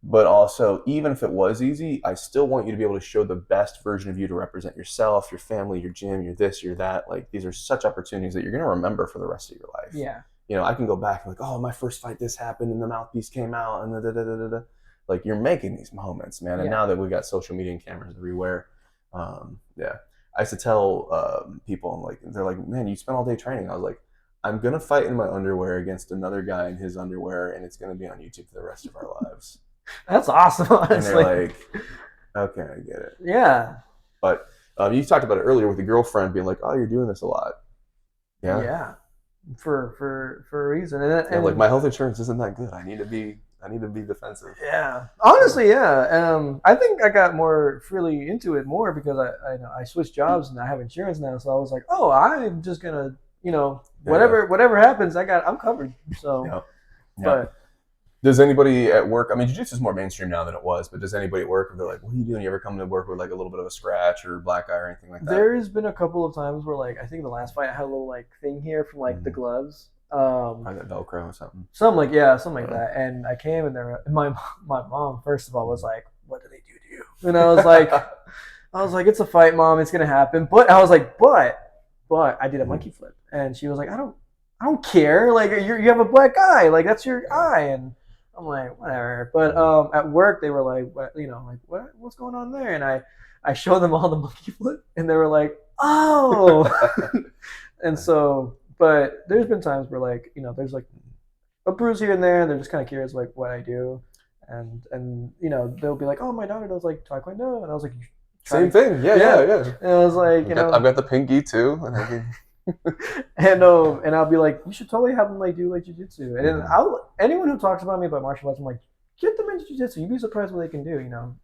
But also, even if it was easy, I still want you to be able to show the best version of you to represent yourself, your family, your gym, your this, your that. Like, these are such opportunities that you're going to remember for the rest of your life. Yeah. I can go back and like, oh, my first fight, this happened, and the mouthpiece came out, and da-da-da-da-da. Like, you're making these moments, man. And Yeah. now that we've got social media and cameras everywhere, yeah. I used to tell people, I'm like, they're like, man, you spent all day training. I was like, I'm going to fight in my underwear against another guy in his underwear, and it's going to be on YouTube for the rest of our lives. That's awesome, And honestly. they're like, okay, I get it. Yeah. But you talked about it earlier with the girlfriend being like, oh, you're doing this a lot. Yeah. Yeah. For a reason. And Like, my health insurance isn't that good. I need to be defensive. yeah. Honestly, yeah. I think I got more freely into it more because I switched jobs and I have insurance now. So I was like, oh, I'm just gonna, whatever happens, I'm covered. So, Yeah. but Does anybody at work, I mean, jiu-jitsu is more mainstream now than it was, but does anybody at work, if they're like, what are you doing? You ever come to work with like a little bit of a scratch or black eye or anything like that? there's been a couple of times where like I think the last fight I had a little like thing here from like the gloves. Probably that Velcro or something. Something like that. And I came and my mom first of all was like, "What do they do to you?" And I was like, "It's a fight, Mom. It's gonna happen." But I was like, "But I did a monkey flip," and she was like, "I don't care. Like you have a black eye. Like that's your eye." And I'm like, "Whatever." But at work they were like, what's going on there?" And I showed them all the monkey flip, and they were like, "Oh." And so. But there's been times where like, there's like a bruise here and there, and they're just kind of curious like what I do, and they'll be like, oh, my daughter does like taekwondo, and I was like, Same thing, yeah. And I was like, I've got the pinky too, and I can... and I'll be like, you should totally have them like do like jiu-jitsu, and then anyone who talks about me about martial arts, I'm like, get them into jiu-jitsu. You'd be surprised what they can do,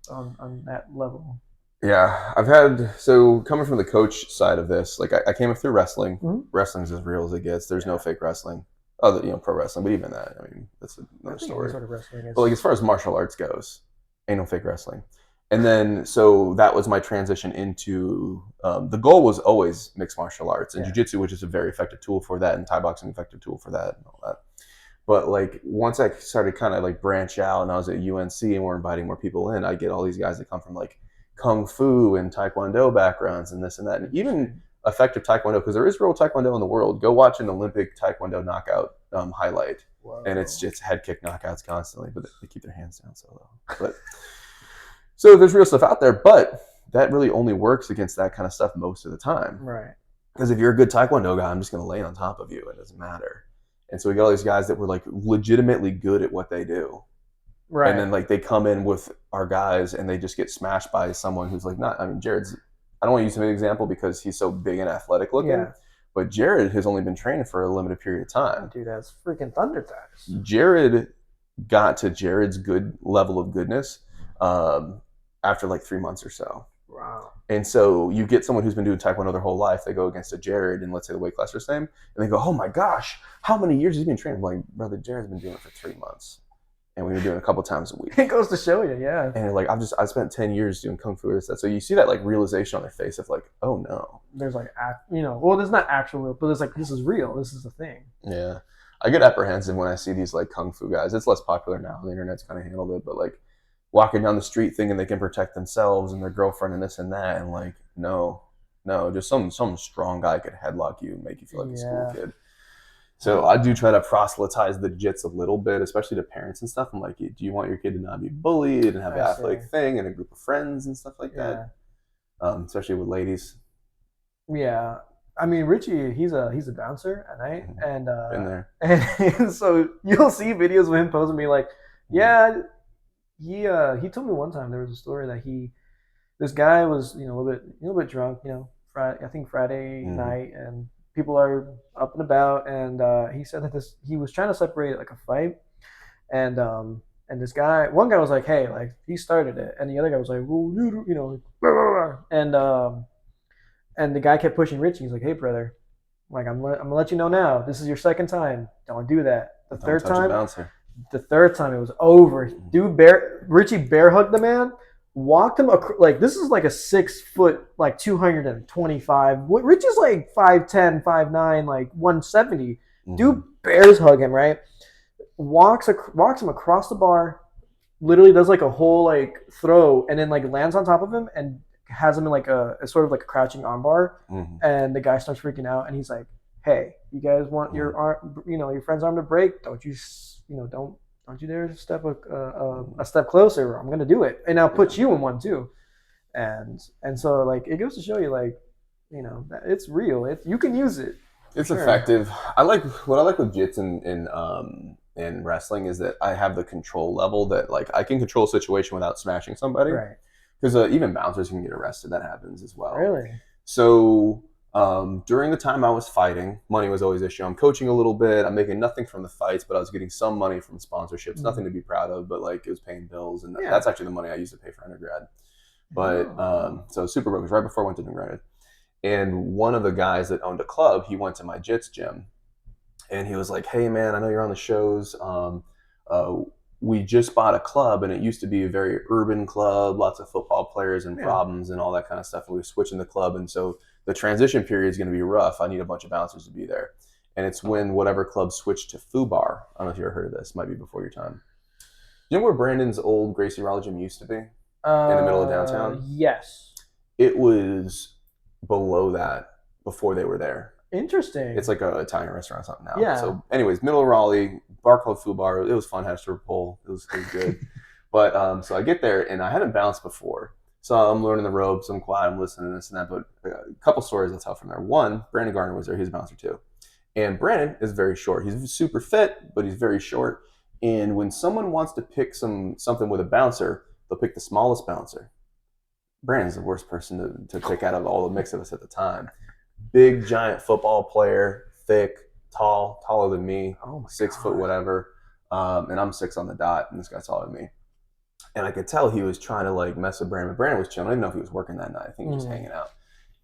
on that level. Yeah, coming from the coach side of this, like I came up through wrestling. Mm-hmm. Wrestling's as real as it gets. There's no fake wrestling. Other, pro wrestling, but even that, I mean, that's another story. Sort of wrestling is. But like as far as martial arts goes, ain't no fake wrestling. And then, so that was my transition into, the goal was always mixed martial arts and jiu-jitsu, which is a very effective tool for that, and Thai boxing, effective tool for that and all that. But like once I started kind of like branch out and I was at UNC and we're inviting more people in, I get all these guys that come from like Kung Fu and Taekwondo backgrounds and this and that. And even effective Taekwondo, because there is real Taekwondo in the world. Go watch an Olympic Taekwondo knockout highlight. Whoa. And it's just head kick knockouts constantly, but they keep their hands down so low. But so there's real stuff out there, but that really only works against that kind of stuff most of the time. Right. Because if you're a good Taekwondo guy, I'm just going to lay on top of you. It doesn't matter. And so we got all these guys that were like legitimately good at what they do. Right. And then like they come in with our guys and they just get smashed by someone who's like not, I mean, Jared's I don't want to use him as an example because he's so big and athletic looking. Yeah. But Jared has only been training for a limited period of time. Dude, that's freaking thunder ties. Jared got to Jared's good level of goodness after like 3 months or so. Wow. And so you get someone who's been doing Taekwondo their whole life, they go against a Jared, and let's say the weight class are the same, and they go, oh my gosh, how many years has he been training? I'm like, brother, Jared's been doing it for 3 months. And we've been doing it a couple times a week. It goes to show you, yeah. And like, I spent 10 years doing Kung Fu or this, that. So you see that like realization on their face of like, oh no. There's like, well, there's not actual real, but it's like, this is real. This is the thing. Yeah. I get apprehensive when I see these like Kung Fu guys. It's less popular now. The internet's kind of handled it, but like walking down the street thinking they can protect themselves and their girlfriend and this and that. And like, no, just some strong guy could headlock you and make you feel like a school kid. So I do try to proselytize the jits a little bit, especially to parents and stuff. I'm like, do you want your kid to not be bullied and have an athletic thing and a group of friends and stuff like that? Especially with ladies. Yeah. I mean, Richie, he's a bouncer at night, and been there. And so you'll see videos of him posing me like, yeah, he told me one time there was a story that this guy was a little bit drunk, I think Friday night, and people are up and about, and he said that he was trying to separate like a fight, and this guy, one guy was like, hey, like he started it, and the other guy was like, well, blah, blah, blah. And the guy kept pushing Richie. He's like, hey, brother, like I'm gonna let you know now. This is your second time. Don't do that. The third time it was over. Dude, Richie bear hugged the man, walked him like this is like a 6 foot, like 225. Richie's like 5'10", 5'9", like 170. Dude bears hug him, right? Walks him across the bar, literally does like a whole like throw, and then like lands on top of him and has him in like a sort of like a crouching armbar, and the guy starts freaking out, and he's like, hey, you guys want your arm, your friend's arm to break? Don't you dare step a step closer, or I'm gonna do it, and I'll put you in one too. And so like it goes to show you like, it's real. You can use it. It's effective. What I like with jits in wrestling is that I have the control level that like I can control a situation without smashing somebody. Right. Because even bouncers can get arrested. That happens as well. Really? So during the time I was fighting, money was always an issue. I'm coaching a little bit. I'm making nothing from the fights, but I was getting some money from sponsorships. Nothing to be proud of, but like it was paying bills. And that's actually the money I used to pay for undergrad. But so super broke. It was right before I went to undergrad. And one of the guys that owned a club, he went to my jits gym. And he was like, hey, man, I know you're on the shows. We just bought a club, and it used to be a very urban club, lots of football players and problems and all that kind of stuff. And we were switching the club, and so the transition period is going to be rough. I need a bunch of bouncers to be there. And it's when whatever club switched to Foo Bar. I don't know if you ever heard of this. Might be before your time. You know where Brandon's old Gracie Raleigh gym used to be? In the middle of downtown? Yes. It was below that before they were there. Interesting. It's like an Italian restaurant or something now. Yeah. So anyways, middle of Raleigh, bar called Foo Bar. It was fun, had a stripper pole. It was good. But so I get there, and I hadn't bounced before. So I'm learning the ropes, I'm quiet, I'm listening to this and that. But a couple stories I'll tell from there. One, Brandon Garner was there. He's a bouncer too. And Brandon is very short. He's super fit, but he's very short. And when someone wants to pick something with a bouncer, they'll pick the smallest bouncer. Brandon's the worst person to pick out of all the mix of us at the time. Big, giant football player, thick, tall, taller than me, 6 foot whatever. And I'm 6 on the dot, and this guy's taller than me. And I could tell he was trying to like mess with Brandon. But Brandon was chilling. I didn't know if he was working that night. I think he was just hanging out.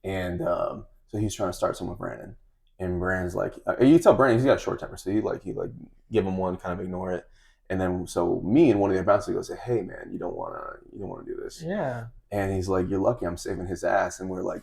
And so he's trying to start something with Brandon. And Brandon's like, you tell Brandon he's got a short temper, so he give him one, kind of ignore it. And then so me and one of the bouncers goes, hey man, you don't want to do this. Yeah. And he's like, you're lucky I'm saving his ass. And we're like,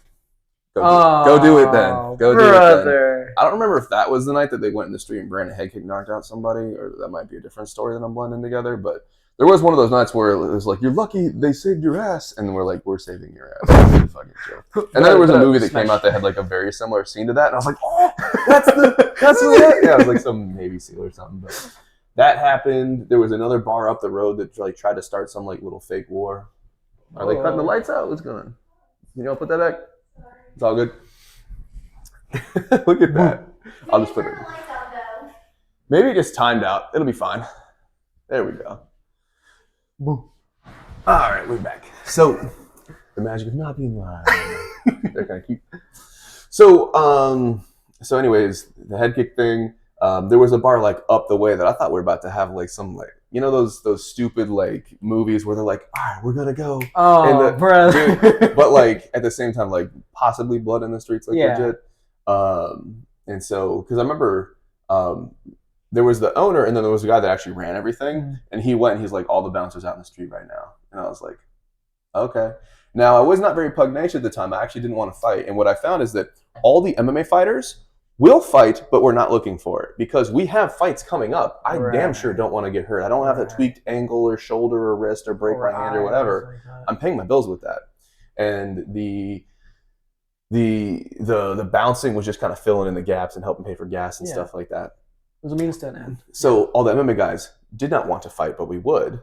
go do it then. Go do it then. I don't remember if that was the night that they went in the street and Brandon head kick knocked out somebody, or that might be a different story that I'm blending together. But there was one of those nights where it was like, you're lucky they saved your ass. And we're like, we're saving your ass. Fucking chill. And then there was a movie that came out that had like a very similar scene to that. And I was like, oh, that's the yeah, it was like some Navy SEAL or something. But that happened. There was another bar up the road that like tried to start some like little fake war. Are they cutting the lights out? What's going on? Put that back? It's all good. Look at that. I'll just put it in. Maybe it gets timed out. It'll be fine. There we go. All right, we're back. So The magic of not being live. They're kind of cute. So, so anyways, the head kick thing. There was a bar like up the way that I thought we were about to have like some like those stupid like movies where they're like, all right, we're gonna go. Oh, bro. But like at the same time, like possibly blood in the streets, like legit. And so because I remember there was the owner, and then there was a guy that actually ran everything, and he went and he's like, all the bouncers out in the street right now, and I was like, okay. Now I was not very pugnacious at the time. I actually didn't want to fight, and what I found is that all the MMA fighters will fight, but we're not looking for it because we have fights coming up. I damn sure don't want to get hurt. I don't have a tweaked ankle or shoulder or wrist or break my hand or whatever. I'm paying my bills with that. And the bouncing was just kind of filling in the gaps and helping pay for gas and stuff like that. It was a means to an end. So all the MMA guys did not want to fight, but we would.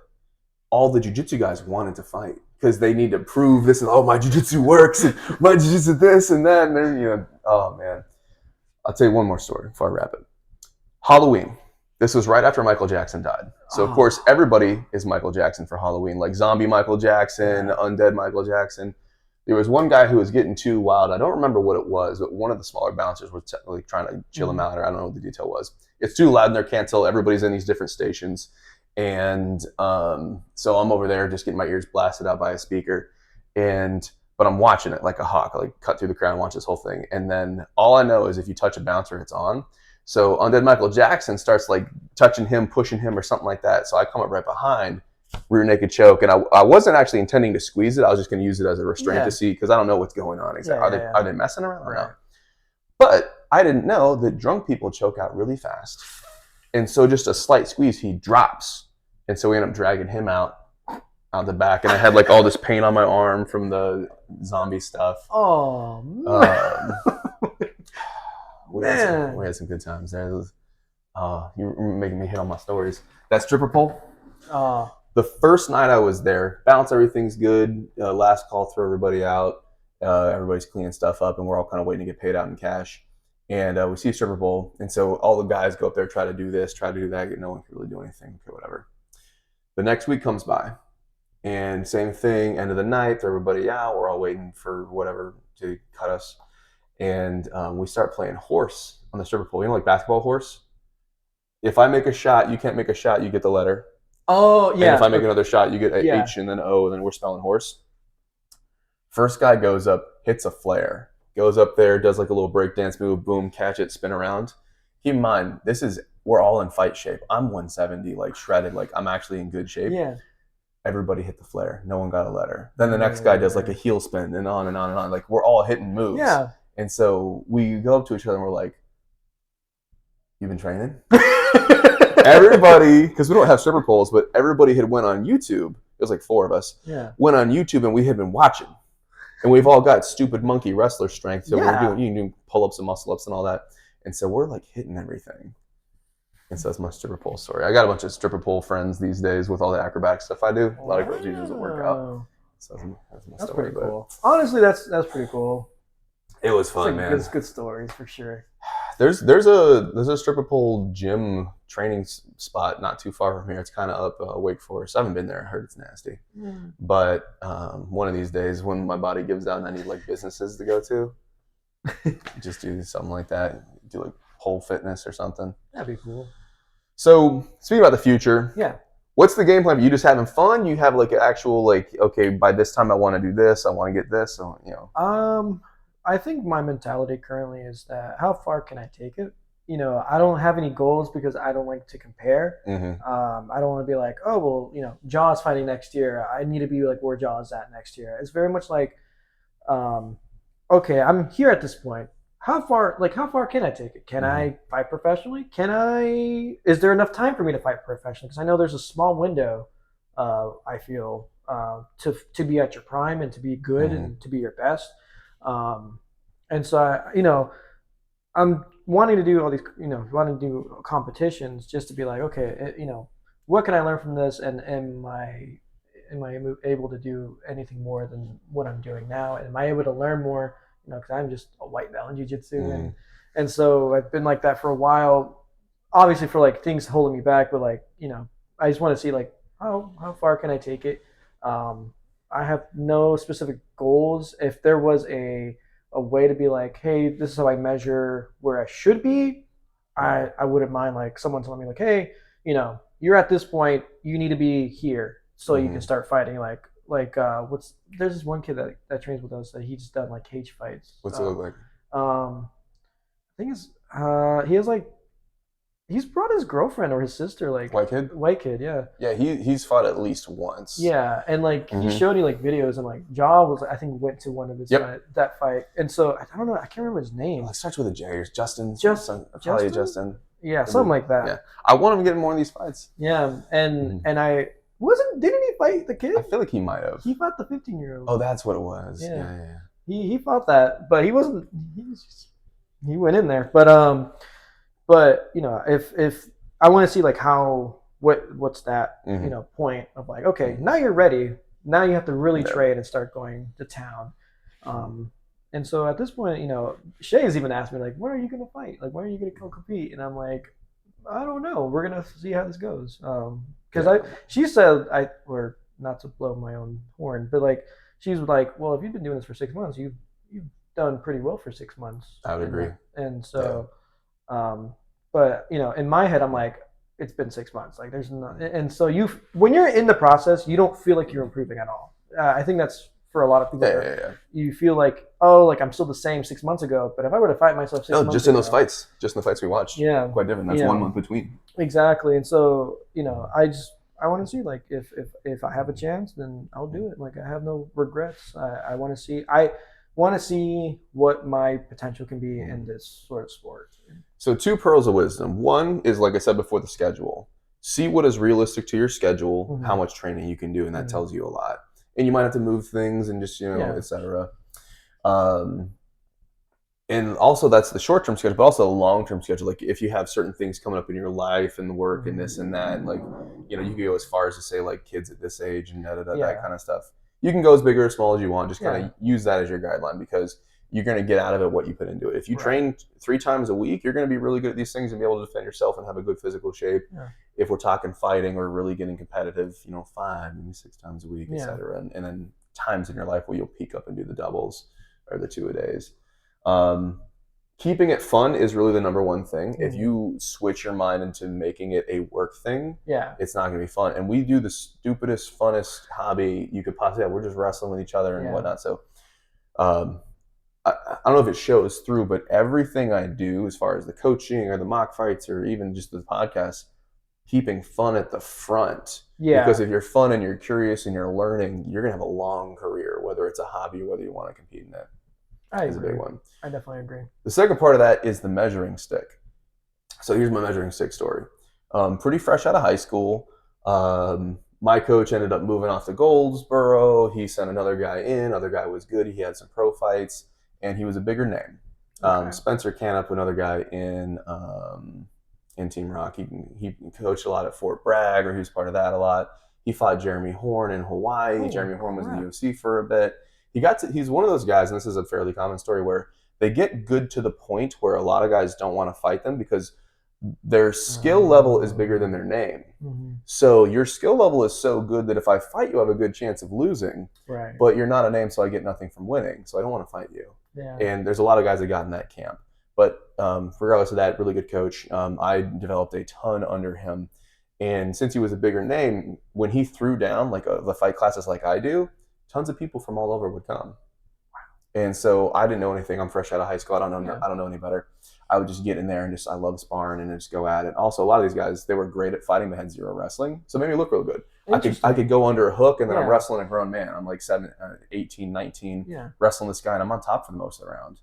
All the jiu-jitsu guys wanted to fight because they need to prove this and my jiu-jitsu works and my jiu-jitsu this and that. And then, oh man. I'll tell you one more story before I wrap it. Halloween. This was right after Michael Jackson died. So, of course, everybody is Michael Jackson for Halloween, like zombie Michael Jackson, undead Michael Jackson. There was one guy who was getting too wild. I don't remember what it was, but one of the smaller bouncers was like trying to chill him out, or I don't know what the detail was. It's too loud in there, can't tell. Everybody's in these different stations. And so I'm over there just getting my ears blasted out by a speaker. But I'm watching it like a hawk. I like cut through the crowd and watch this whole thing. And then all I know is if you touch a bouncer, it's on. So undead Michael Jackson starts like touching him, pushing him or something like that. So I come up right behind, rear naked choke. And I wasn't actually intending to squeeze it. I was just going to use it as a restraint to see, because I don't know what's going on exactly. Are they messing around or not? But I didn't know that drunk people choke out really fast. And so just a slight squeeze, he drops. And so we end up dragging him out the back, and I had like all this pain on my arm from the zombie stuff. Oh man, we had some good times there. You're making me hit on my stories. That stripper pole. The first night I was there, bounce, everything's good. Last call, throw everybody out. Everybody's cleaning stuff up, and we're all kind of waiting to get paid out in cash. And we see a stripper pole, and so all the guys go up there, try to do this, try to do that. No one can really do anything. Okay, whatever. The next week comes by. And same thing, end of the night, throw everybody out. We're all waiting for whatever to cut us. And we start playing horse on the stripper pole. You know, like basketball horse? If I make a shot, you can't make a shot, you get the letter. Oh, yeah. And if I make another shot, you get an H and then O, and then we're spelling horse. First guy goes up, hits a flare. Goes up there, does like a little breakdance move, boom, catch it, spin around. Keep in mind, we're all in fight shape. I'm 170, like shredded, like I'm actually in good shape. Yeah. Everybody hit the flare. No one got a letter. Then the next guy does like a heel spin and on and on and on. Like we're all hitting moves. Yeah. And so we go up to each other and we're like, "You've been training?" Everybody, because we don't have stripper poles, but everybody had went on YouTube. It was like 4 of us. Yeah. Went on YouTube and we had been watching. And we've all got stupid monkey wrestler strength. So we're doing pull-ups and muscle-ups and all that. And so we're like hitting everything. And so that's my stripper pole story. I got a bunch of stripper pole friends these days with all the acrobatic stuff I do. A lot of girls use it to work out. So that's pretty cool. Honestly, that's pretty cool. It was fun, man. It's good stories for sure. There's a stripper pole gym training spot not too far from here. It's kind of up Wake Forest. I haven't been there. I heard it's nasty. But one of these days when my body gives out and I need like businesses to go to, just do something like that. Do like pole fitness or something. That'd be cool. So speaking about the future, what's the game plan? Are you just having fun? You have like an actual like, okay, by this time I want to do this. I want to get this. So, I think my mentality currently is that how far can I take it? I don't have any goals because I don't like to compare. I don't want to be like, oh, well, Jaw's fighting next year. I need to be like where Jaw's at next year. It's very much like, okay, I'm here at this point. How far can I take it? Can I fight professionally? Is there enough time for me to fight professionally? Because I know there's a small window, I feel, to be at your prime and to be good and to be your best. And so, I'm wanting to do all these, wanting to do competitions just to be like, okay, what can I learn from this? And am I able to do anything more than what I'm doing now? Am I able to learn more? Because I'm just a white belt in jiu-jitsu. And so I've been like that for a while, obviously for like things holding me back, but like, I just want to see like, how far can I take it? I have no specific goals. If there was a way to be like, hey, this is how I measure where I should be, I wouldn't mind like someone telling me like, hey, you're at this point, you need to be here so you can Mhm. start fighting. What's there's this one kid that trains with us that he just done like cage fights. What's it look like? I think it's he has like he's brought his girlfriend or his sister like White kid? white kid, yeah. Yeah, he's fought at least once. Yeah, and like he Mhm. showed me like videos and like Jaw was I think went to one of his Yep. that fight, and so I don't know, I can't remember his name. It starts with a J. Or Justin. Just Probably Justin, Justin. yeah, something like that. Yeah. I want him to get in more of these fights. Yeah, and Mhm. and I wasn't didn't he fight the kid? I feel like he might have. He fought the 15-year-old. Oh, that's what it was. Yeah. Yeah. He fought that, but he wasn't. He went in there, but if I want to see like how what's that Mhm. point of like, okay, now you're ready, now you have to really Yeah. trade and start going to town. And so at this point, Shay's even asked me like, when are you gonna fight, like when are you gonna go compete, and I'm like, I don't know, we're gonna see how this goes. Because she said, or not to blow my own horn, but like she's like, well, if you've been doing this for 6 months, you've done pretty well for 6 months. I would agree. And so but in my head I'm like, it's been 6 months, like there's no, and so when you're in the process you don't feel like you're improving at all. I think that's for a lot of people. Yeah. You feel like, oh, like I'm still the same 6 months ago, but if I were to fight myself 6 months just in ago, those fights, just in the fights we watched. Yeah. Quite different. That's 1 month between. Exactly. And so I want to see like if I have a chance, then I'll do it. Like I have no regrets. I want to see what my potential can be in this sort of sport. So 2 pearls of wisdom. One is, like I said before, the schedule. See what is realistic to your schedule, Mhm. how much training you can do, and that Mhm. tells you a lot. And you might have to move things and just, etc. And also that's the short-term schedule, but also the long-term schedule. Like if you have certain things coming up in your life and work and this and that, like, you can go as far as to say like kids at this age and that kind of stuff. You can go as big or as small as you want. Just kind of use that as your guideline, because you're going to get out of it what you put into it. If you train 3 times a week, you're going to be really good at these things and be able to defend yourself and have a good physical shape. Yeah. If we're talking fighting or really getting competitive, 5, maybe 6 times a week, etc. And then times in your life where you'll peak up and do the doubles or the 2-a-days. Keeping it fun is really the number one thing. If you switch your mind into making it a work thing, it's not going to be fun. And we do the stupidest, funnest hobby you could possibly have. We're just wrestling with each other and whatnot. So I don't know if it shows through, but everything I do as far as the coaching or the mock fights or even just the podcast, keeping fun at the front. Yeah. Because if you're fun and you're curious and you're learning, you're going to have a long career, whether it's a hobby or whether you want to compete in it. Is a big one. I definitely agree. The second part of that is the measuring stick. So here's my measuring stick story. Pretty fresh out of high school. My coach ended up moving off to Goldsboro. He sent another guy in. Other guy was good. He had some pro fights, and he was a bigger name. Spencer Canup, another guy in Team Rock. He coached a lot at Fort Bragg, or he was part of that a lot. He fought Jeremy Horn in Hawaii. Jeremy Horn was in the UFC for a bit. He's one of those guys, and this is a fairly common story, where they get good to the point where a lot of guys don't want to fight them because their skill level is bigger than their name. So your skill level is so good that if I fight you, I have a good chance of losing. Right. But you're not a name, so I get nothing from winning. So I don't want to fight you. Yeah. And there's a lot of guys that got in that camp. But regardless of that, really good coach. I developed a ton under him. And since he was a bigger name, when he threw down like the fight classes like I do, tons of people from all over would come. And so I didn't know anything. I'm fresh out of high school. I don't know any better. I would just get in there and I love sparring and just go at it. Also, a lot of these guys, they were great at fighting, but had zero wrestling. So it made me look real good. I could go under a hook and then I'm wrestling a grown man. I'm like 18, 19, wrestling this guy, and I'm on top for the most of the round.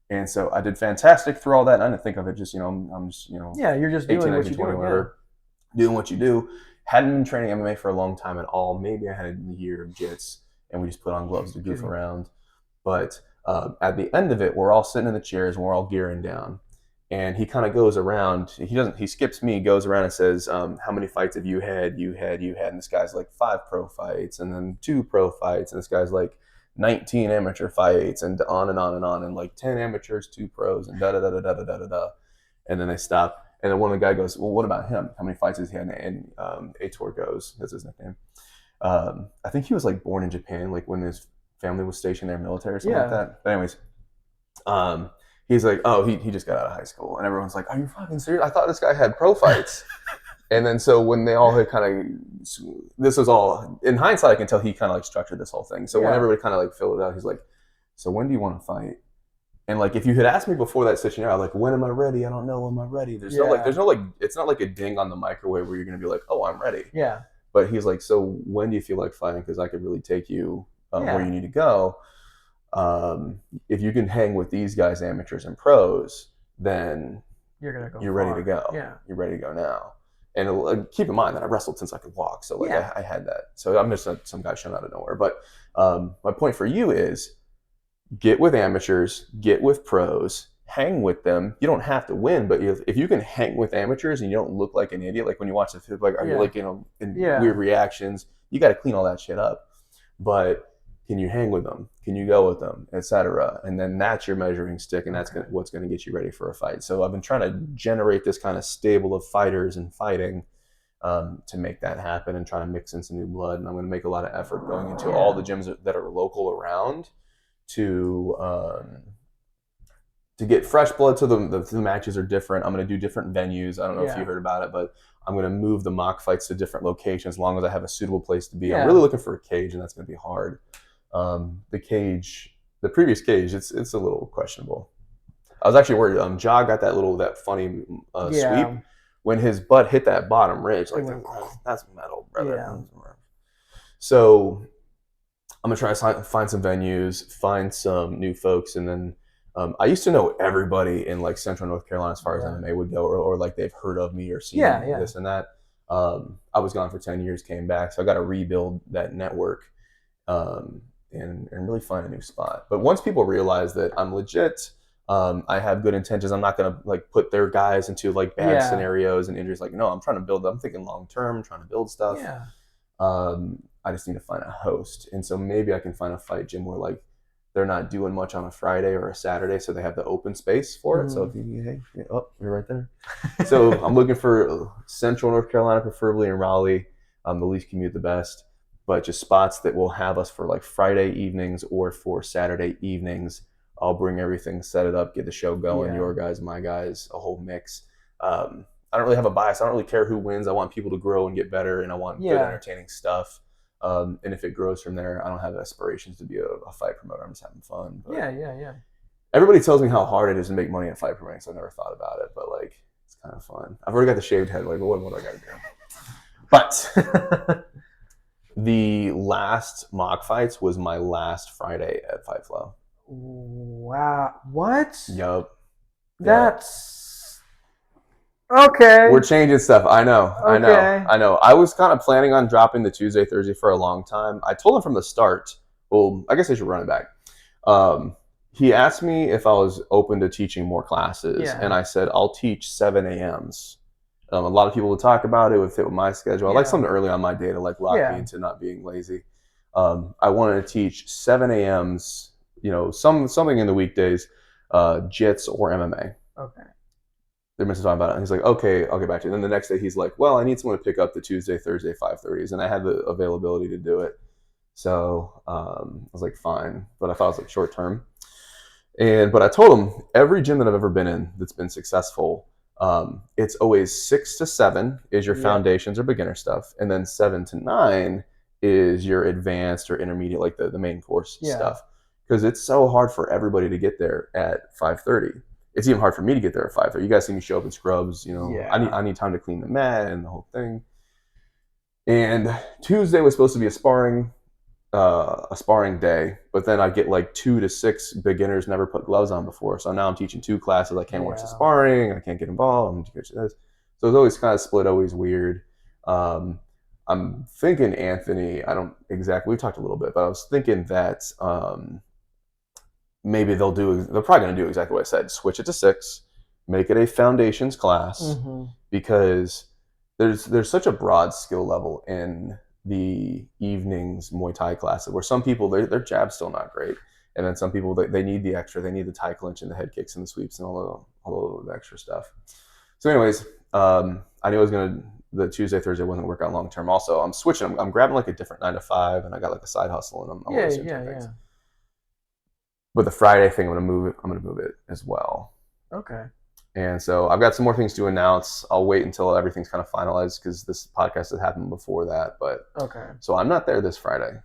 And so I did fantastic through all that. And I didn't think of it just, I'm just, you're just 18, doing 19, 20, whatever, doing what you do. Hadn't been training MMA for a long time at all. Maybe I had a year of jits, and we just put on gloves to goof around. But at the end of it, we're all sitting in the chairs and we're all gearing down. And he kind of goes around. He skips me, goes around and says, how many fights have you had? You had. And this guy's like 5 pro fights, and then 2 pro fights. And this guy's like 19 amateur fights, and on and on and on. And like 10 amateurs, 2 pros, and da-da-da-da-da-da-da-da. And then they stop. And then one of the guy goes, well, what about him? How many fights has he had? And Ator goes, that's his nickname. I think he was like born in Japan, like when his family was stationed there, military or something like that. But anyways, he's like, oh, he just got out of high school, and everyone's like, are you fucking serious? I thought this guy had pro fights. And then so when they all had kind of, this was all in hindsight, I can tell he kind of like structured this whole thing. So when everybody kind of like filled it out, he's like, so when do you want to fight? And like if you had asked me before that situation, I'm like, when am I ready? I don't know. Am I ready? There's no it's not like a ding on the microwave where you're gonna be like, oh, I'm ready. Yeah. But he's like, so when do you feel like fighting? Because I could really take you where you need to go. If you can hang with these guys, amateurs and pros, then you're ready to go. Yeah. You're ready to go now. And keep in mind that I wrestled since I could walk. So like I had that. So I'm just some guy showing out of nowhere. But my point for you is get with amateurs, get with pros, hang with them. You don't have to win, but if you can hang with amateurs and you don't look like an idiot, like when you watch the film, like, are you like, in weird reactions, you got to clean all that shit up. But can you hang with them? Can you go with them, etc.? And then that's your measuring stick, and that's what's going to get you ready for a fight. So I've been trying to generate this kind of stable of fighters and fighting to make that happen, and trying to mix in some new blood. And I'm going to make a lot of effort going into all the gyms that are local around to get fresh blood. So the matches are different. I'm going to do different venues. I don't know if you heard about it, but I'm going to move the mock fights to different locations as long as I have a suitable place to be. I'm really looking for a cage, and that's going to be hard. The previous cage, it's a little questionable. I was actually worried. Ja got that funny sweep when his butt hit that bottom ridge. Like that's metal, brother. Yeah. So I'm gonna try to find some venues, find some new folks, and then I used to know everybody in like Central North Carolina as far as MMA would go, or like they've heard of me or seen this and that. I was gone for 10 years, came back, so I got to rebuild that network. And really find a new spot. But once people realize that I'm legit, I have good intentions, I'm not gonna like put their guys into like bad scenarios and injuries. Like, no, I'm trying to build. I'm thinking long term, trying to build stuff. Yeah. I just need to find a host, and so maybe I can find a fight gym where like they're not doing much on a Friday or a Saturday, so they have the open space for it. So if you you're right there. So I'm looking for Central North Carolina, preferably in Raleigh. The least commute, the best. But just spots that will have us for like Friday evenings or for Saturday evenings. I'll bring everything, set it up, get the show going, your guys, my guys, a whole mix. I don't really have a bias. I don't really care who wins. I want people to grow and get better, and I want good, entertaining stuff. And if it grows from there, I don't have aspirations to be a fight promoter. I'm just having fun. But everybody tells me how hard it is to make money at fight promoting, so I never thought about it. But like, it's kind of fun. I've already got the shaved head. Like, what do I got to do? But the last mock fights was my last Friday at Fight Flow. Wow. What? Yup. That's okay. We're changing stuff. I know. I was kind of planning on dropping the Tuesday, Thursday for a long time. I told him from the start, well, I guess I should run it back. He asked me if I was open to teaching more classes, and I said, I'll teach 7 a.m.s. A lot of people would talk about it, would fit with my schedule. I like something early on my day to like lock me into not being lazy. I wanted to teach 7 a.m.s, something in the weekdays, jits or MMA. Okay. They're talking about it. And he's like, okay, I'll get back to you. And then the next day he's like, well, I need someone to pick up the Tuesday, Thursday, 5:30s. And I had the availability to do it. So I was like, fine. But I thought it was like short term. But I told him every gym that I've ever been in that's been successful, it's always 6 to 7 is your foundations or beginner stuff, and then 7 to 9 is your advanced or intermediate, like the main course stuff. Because it's so hard for everybody to get there at 5:30. It's even hard for me to get there at 5:30. You guys see me show up in scrubs. I need time to clean the mat and the whole thing. And Tuesday was supposed to be a sparring day, but then I get like 2 to 6 beginners never put gloves on before. So now I'm teaching 2 classes. I can't watch the sparring. I can't get involved. So it's always kind of split, always weird. I'm thinking Anthony, I don't exactly, we talked a little bit, but I was thinking that maybe they're probably going to do exactly what I said. Switch it to 6, make it a foundations class, because there's such a broad skill level in the evenings Muay Thai classes where some people, their jab's still not great. And then some people, they need the extra, they need the Thai clinch and the head kicks and the sweeps and all the extra stuff. So anyways, I knew I was going to the Tuesday, Thursday wasn't working out long term. Also, I'm switching. I'm grabbing like a different 9 to 5, and I got like a side hustle, and I'm always doing things. But the Friday thing, I'm gonna move it as well. Okay. And so I've got some more things to announce. I'll wait until everything's kind of finalized because this podcast has happened before that. But so I'm not there this Friday.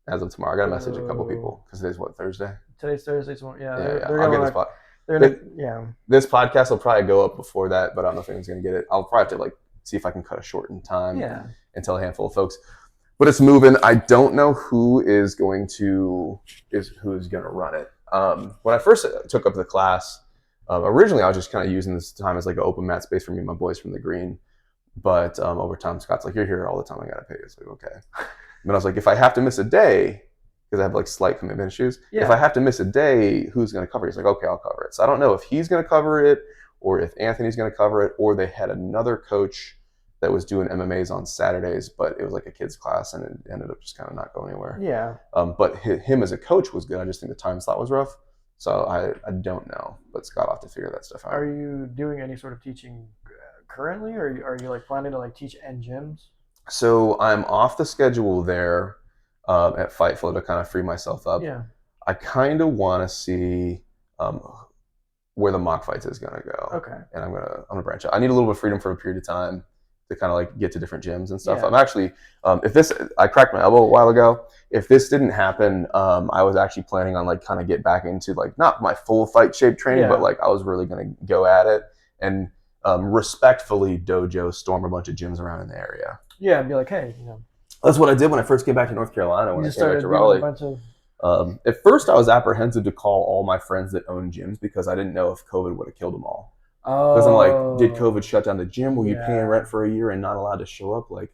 As of tomorrow, I got to message a couple people because today's what, Thursday? Today's Thursday. Tomorrow. Yeah. I'll get this this podcast will probably go up before that, but I don't know if anyone's gonna get it. I'll probably have to like see if I can cut a shortened time and tell a handful of folks. But it's moving. I don't know who's going to run it. When I first took up the class, originally I was just kind of using this time as like an open mat space for me and my boys from the green. But over time, Scott's like, "You're here all the time. I gotta pay you." It's like, okay. But I was like, if I have to miss a day, because I have like slight commitment issues, if I have to miss a day, who's going to cover it? He's like, okay, I'll cover it. So I don't know if he's going to cover it or if Anthony's going to cover it, or they had another coach that was doing MMAs on Saturdays, but it was like a kid's class and it ended up just kind of not going anywhere. Yeah. But him as a coach was good. I just think the time slot was rough. So I don't know, but Scott will have to figure that stuff out. Are you doing any sort of teaching currently, or are you like planning to like teach in gyms? So I'm off the schedule there at Fightful to kind of free myself up. Yeah. I kind of want to see where the mock fights is going to go. Okay. And I'm gonna branch out. I need a little bit of freedom for a period of time to kind of like get to different gyms and stuff. Yeah. I'm actually, I cracked my elbow a while ago. If this didn't happen, I was actually planning on like kind of get back into like not my full fight shape training, but like I was really going to go at it and respectfully dojo storm a bunch of gyms around in the area. Yeah, and be like, hey, That's what I did when I first came back to North Carolina. When I came back to Raleigh. At first, I was apprehensive to call all my friends that own gyms because I didn't know if COVID would have killed them all. Because I'm like, did COVID shut down the gym? Were you paying rent for a year and not allowed to show up? Like,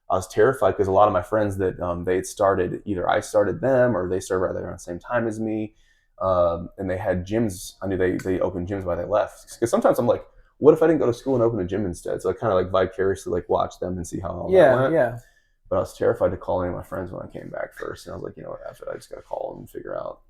I was terrified because a lot of my friends that they had started, either I started them or they started right there around the same time as me, and they had gyms. I knew they opened gyms while they left. Because sometimes I'm like, what if I didn't go to school and open a gym instead? So I kind of like vicariously like watch them and see how all that went. Yeah. But I was terrified to call any of my friends when I came back first. And I was like, you know what, after that, I just got to call them and figure out.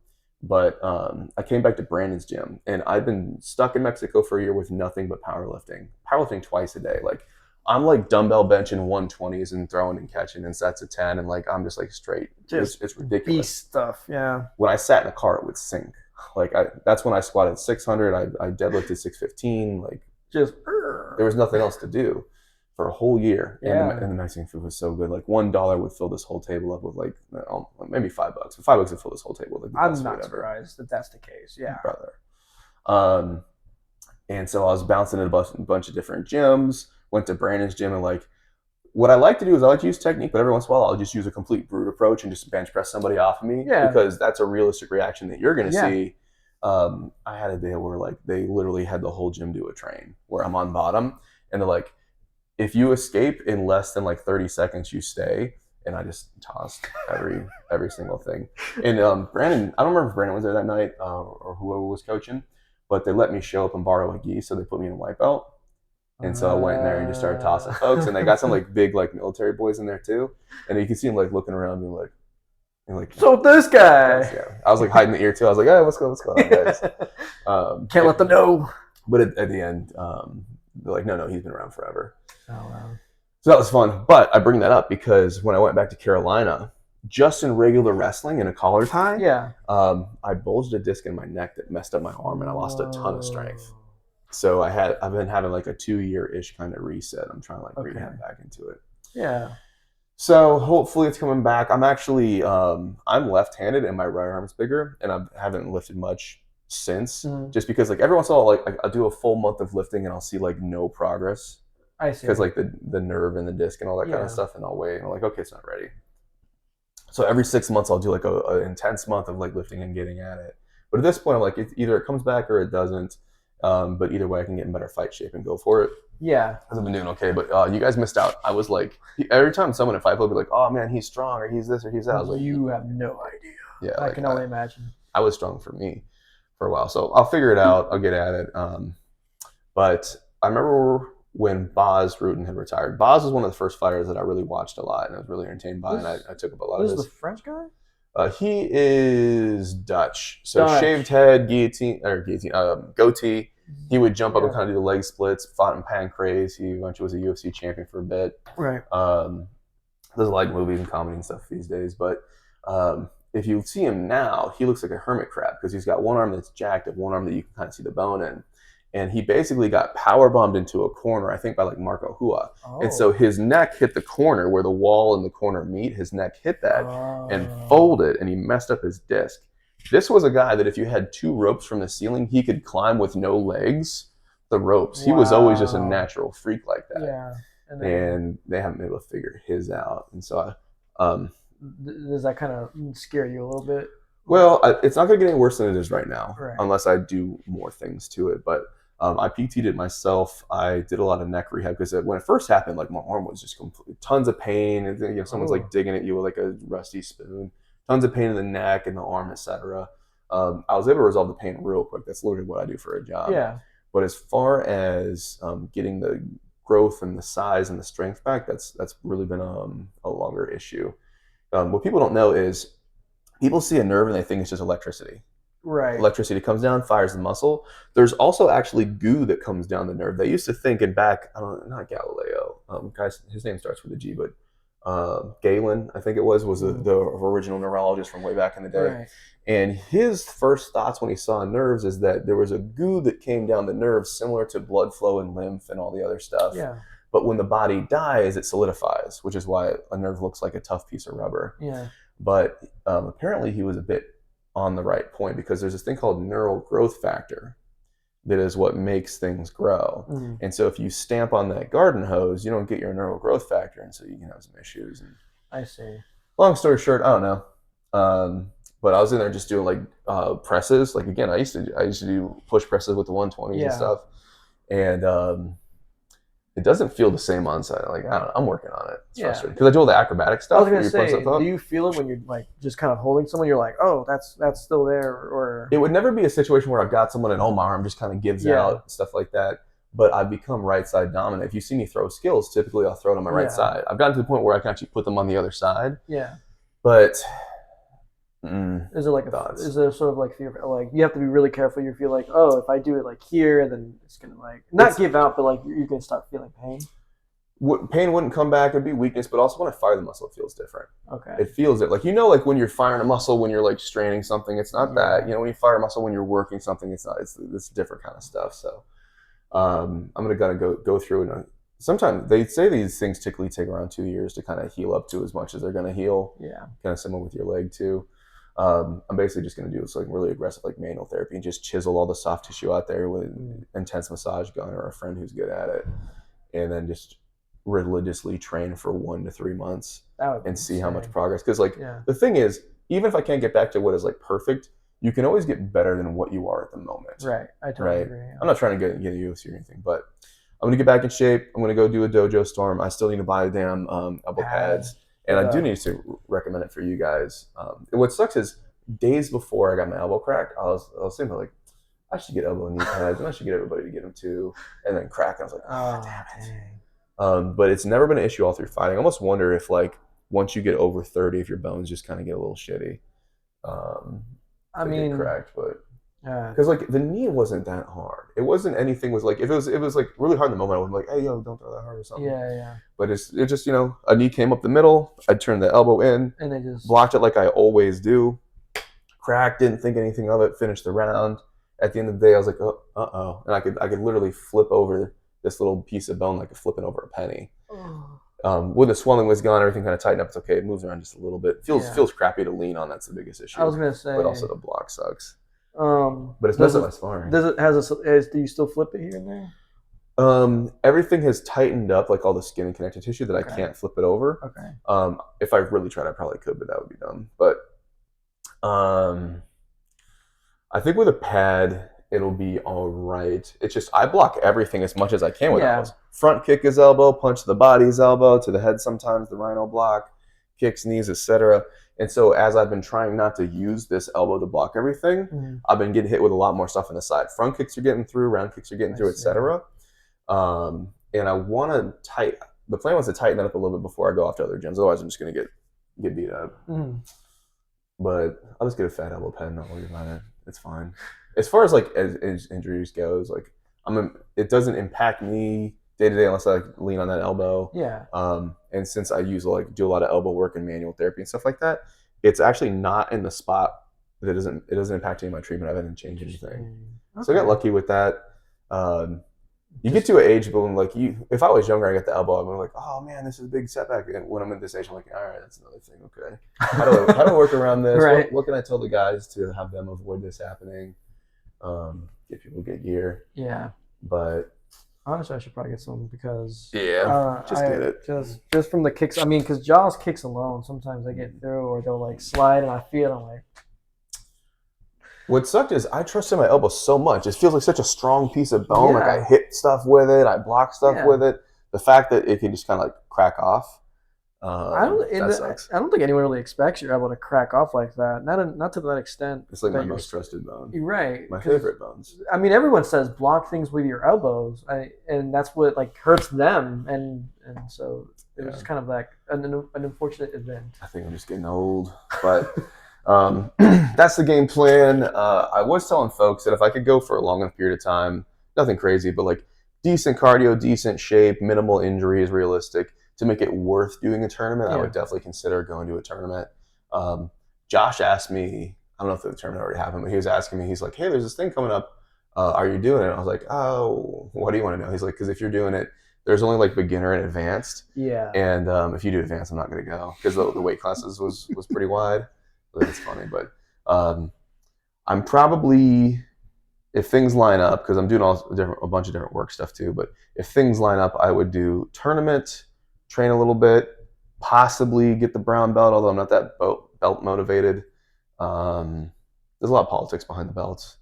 But I came back to Brandon's gym, and I've been stuck in Mexico for a year with nothing but powerlifting. Powerlifting twice a day. Like, I'm like dumbbell benching 120s and throwing and catching in sets of 10. And like, I'm just like straight. It's ridiculous. Beast stuff, yeah. When I sat in a car, it would sink. Like, that's when I squatted 600. I deadlifted 615. Like, just there was nothing else to do for a whole year. And the Mexican food was so good. Like $1 would fill this whole table up with like maybe $5. $5 would fill this whole table with like I'm not surprised that that's the case. Yeah, brother. And so I was bouncing in a bunch of different gyms. Went to Brandon's gym, and like what I like to do is I like to use technique, but every once in a while I'll just use a complete brute approach and just bench press somebody off of me because that's a realistic reaction that you're going to see. I had a day where like they literally had the whole gym do a train where I'm on bottom, and they're like, if you escape in less than like 30 seconds, you stay. And I just tossed every single thing. And Brandon, I don't remember if Brandon was there that night or whoever was coaching, but they let me show up and borrow a gi, so they put me in a white belt. And so I went in there and just started tossing folks, and they got some like big like military boys in there too. And you can see them like looking around and like, so this guy. Yeah, I was like hiding the ear too. I was like, hey, what's going on, guys? Can't let them know. But at the end, they're like, no, he's been around forever. Oh wow. So that was fun. But I bring that up because when I went back to Carolina, just in regular wrestling in a collar tie, I bulged a disc in my neck that messed up my arm, and I lost a ton of strength. So I've been having like a 2-year-ish kind of reset. I'm trying to like rehab back into it. Yeah. So hopefully it's coming back. I'm actually I'm left-handed and my right arm's bigger, and I haven't lifted much since. Just because like every once in a while, like I'll do a full month of lifting and I'll see like no progress. I see. Because like the nerve and the disc and all that kind of stuff, and I'll wait and I'm like, okay, it's not ready. So every 6 months I'll do like a intense month of like lifting and getting at it. But at this point I'm like, either it comes back or it doesn't. But either way I can get in better fight shape and go for it. Yeah. Because I've been doing okay. But you guys missed out. I was like, every time someone in Fight will be like, oh man, he's strong or he's this or he's that. I was like, you have no idea. Yeah. I can only imagine. I was strong for me for a while. So I'll figure it out. I'll get at it. But I remember when Boz Rutten had retired. Boz was one of the first fighters that I really watched a lot and I was really entertained by, and I took up a lot of his. This is the French guy? He is Dutch. So shaved head, goatee. He would jump up and Yeah. kind of do the leg splits, fought in pancrase. He eventually was a UFC champion for a bit. Right. There's like movies and comedy and stuff these days, but if you see him now, he looks like a hermit crab because he's got one arm that's jacked and one arm that you can kind of see the bone in. And he basically got power bombed into a corner, I think by like Marco Hua. Oh. And so his neck hit the corner where the wall and the corner meet. His neck hit that and Oh. folded, and he messed up his disc. This was a guy that if you had 2 ropes from the ceiling, he could climb with no legs the ropes. He was always just a Wow. natural freak like that. Yeah. And And they haven't been able to figure his out. And so does that kind of scare you a little bit? well, it's not going to get any worse than it is right now, Right. unless I do more things to it. But I PT'd it myself. I did a lot of neck rehab because when it first happened, like my arm was just completely tons of pain. And someone's like digging at you with like a rusty spoon. Tons of pain in the neck and the arm, etc. I was able to resolve the pain real quick. That's literally what I do for a job. Yeah. But as far as getting the growth and the size and the strength back, that's really been a longer issue. What people don't know is people see a nerve and they think it's just electricity. Right. Electricity comes down, fires the muscle. There's also actually goo that comes down the nerve. They used to think, and back, I don't know, not Galileo, guys, his name starts with a G, but Galen, I think it was the original neurologist from way back in the day. Right. And his first thoughts when he saw nerves is that there was a goo that came down the nerves similar to blood flow and lymph and all the other stuff. Yeah. But when the body dies, it solidifies, which is why a nerve looks like a tough piece of rubber. Yeah. But apparently he was a bit on the right point because there's this thing called neural growth factor that is what makes things grow. Mhm. And so if you stamp on that garden hose, you don't get your neural growth factor, and so you can have some issues. And I see. long story short, I don't know. But I was in there just doing like presses. Like again, I used to do push presses with the 120s Yeah. and stuff, and it doesn't feel the same on site. Like I don't know, I'm working on it. It's Yeah. frustrating because I do all the acrobatic I stuff. was gonna where you put say, stuff up. do you feel it when you're like just kind of holding someone? You're like, oh, that's still there, or It would never be a situation where I've got someone and my arm just kind of gives Yeah. out, stuff like that. But I've become right side dominant. If you see me throw skills, typically I'll throw it on my right Yeah. side. I've gotten to the point where I can actually put them on the other side. yeah. But Is there like Thoughts? is there sort of like fear, like you have to be really careful? You feel like, oh, if I do it like here, then it's gonna like not It's- give out, but like you're gonna start feeling pain. pain wouldn't come back. It'd be weakness. But also when I fire the muscle, it feels different. Okay. It feels it. Like, like when you're firing a muscle, when you're like straining something, it's not that. Yeah. When you fire a muscle, when you're working something, it's not. It's different kind of stuff. So I'm gonna go through and sometimes they say these things typically take around 2 years to kind of heal up to as much as they're gonna heal. Yeah. Kind of similar with your leg too. I'm basically just gonna do like really aggressive like manual therapy and just chisel all the soft tissue out there with intense massage gun or a friend who's good at it, and then just religiously train for 1 to 3 months That would be and see how much insane. progress. Because like Yeah. the thing is, even if I can't get back to what is like perfect, you can always get better than what you are at the moment. Right. I totally Right. agree. I'm not trying to get a UFC or anything, but I'm gonna get back in shape. I'm gonna go do a dojo storm. I still need to buy damn elbow pads, and I do need to recommend it for you guys. What sucks is days before I got my elbow cracked, I was thinking like I should get elbow and knee pads, and I should get everybody to get them too. And then crack, and I was like, oh damn it. dang. But it's never been an issue all through fighting. I almost wonder if like once you get over 30, if your bones just kind of get a little shitty. I They mean, get cracked, but yeah. because like the knee wasn't that hard. It wasn't anything. Was like if it was like really hard in the moment, I would be like, hey yo, don't throw that hard or something. Yeah. But it just a knee came up the middle. I turned the elbow in, And they just blocked it like I always do. Cracked, didn't think anything of it. Finished the round. At the end of the day, I was like, oh, and I could literally flip over this little piece of bone like flipping over a penny. When the swelling was gone, everything kind of tightened up. It's okay. It moves around just a little bit. Feels crappy to lean on. That's the biggest issue. I was gonna say, but also the block sucks. but it's messed up my sparring. Does it do you still flip it here and there? Everything has tightened up, like all the skin and connective tissue, that I can't flip it over. Okay. If I really tried, I probably could, but that would be dumb. But I think with a pad, it'll be all right. It's just I block everything as much as I can with elbows. Front kick is elbow, punch to the body is elbow, to the head sometimes the rhino block, kicks, knees, etc. And so as I've been trying not to use this elbow to block everything, I've been getting hit with a lot more stuff on the side. Front kicks are getting through, round kicks are getting through, etc. And I want to the plan was to tighten that up a little bit before I go off to other gyms. Otherwise, I'm just going to get beat up. But I'll just get a fat elbow pad and not worry about it. It's fine. As far as like as injuries goes, like it doesn't impact me day to day unless I like lean on that elbow. Yeah. And since I do a lot of elbow work and manual therapy and stuff like that, it's actually not in the spot that it doesn't impact any of my treatment. I haven't changed anything. So I got lucky with that. You get to an age when like if I was younger, I got the elbow, I'm like, oh man, this is a big setback. And when I'm at this age, I'm like, all right, that's another thing. Okay, how do I work around this? Right. What can I tell the guys to have them avoid this happening? Get people get gear. Yeah. But honestly, I should probably get some because get it. Just from the kicks. I mean, because Jaws kicks alone, sometimes I get through or they'll like slide and I feel it. I'm like. What sucked is I trusted my elbow so much. It feels like such a strong piece of bone. Yeah. Like I hit stuff with it. I block stuff with it. The fact that it can just kind of like crack off. Sucks. I don't think anyone really expects your elbow to crack off like that. Not to that extent. It's like my most trusted bone. You're right. My favorite bones. I mean, everyone says block things with your elbows, and that's what like hurts them, and so it was just kind of like an unfortunate event. I think I'm just getting old, but. That's the game plan. I was telling folks that if I could go for a long enough period of time, nothing crazy, but like decent cardio, decent shape, minimal injuries, realistic, to make it worth doing a tournament, I would definitely consider going to a tournament. Josh asked me, I don't know if the tournament already happened, but he was asking me, he's like, hey, there's this thing coming up. Are you doing it? I was like, oh, what do you want to know? He's like, because if you're doing it, there's only like beginner and advanced. Yeah. And if you do advanced, I'm not going to go because the weight classes was pretty wide. It's funny, but I'm probably, if things line up, because I'm doing a bunch of different work stuff too, but if things line up, I would do tournament, train a little bit, possibly get the brown belt, although I'm not that belt motivated. There's a lot of politics behind the belts.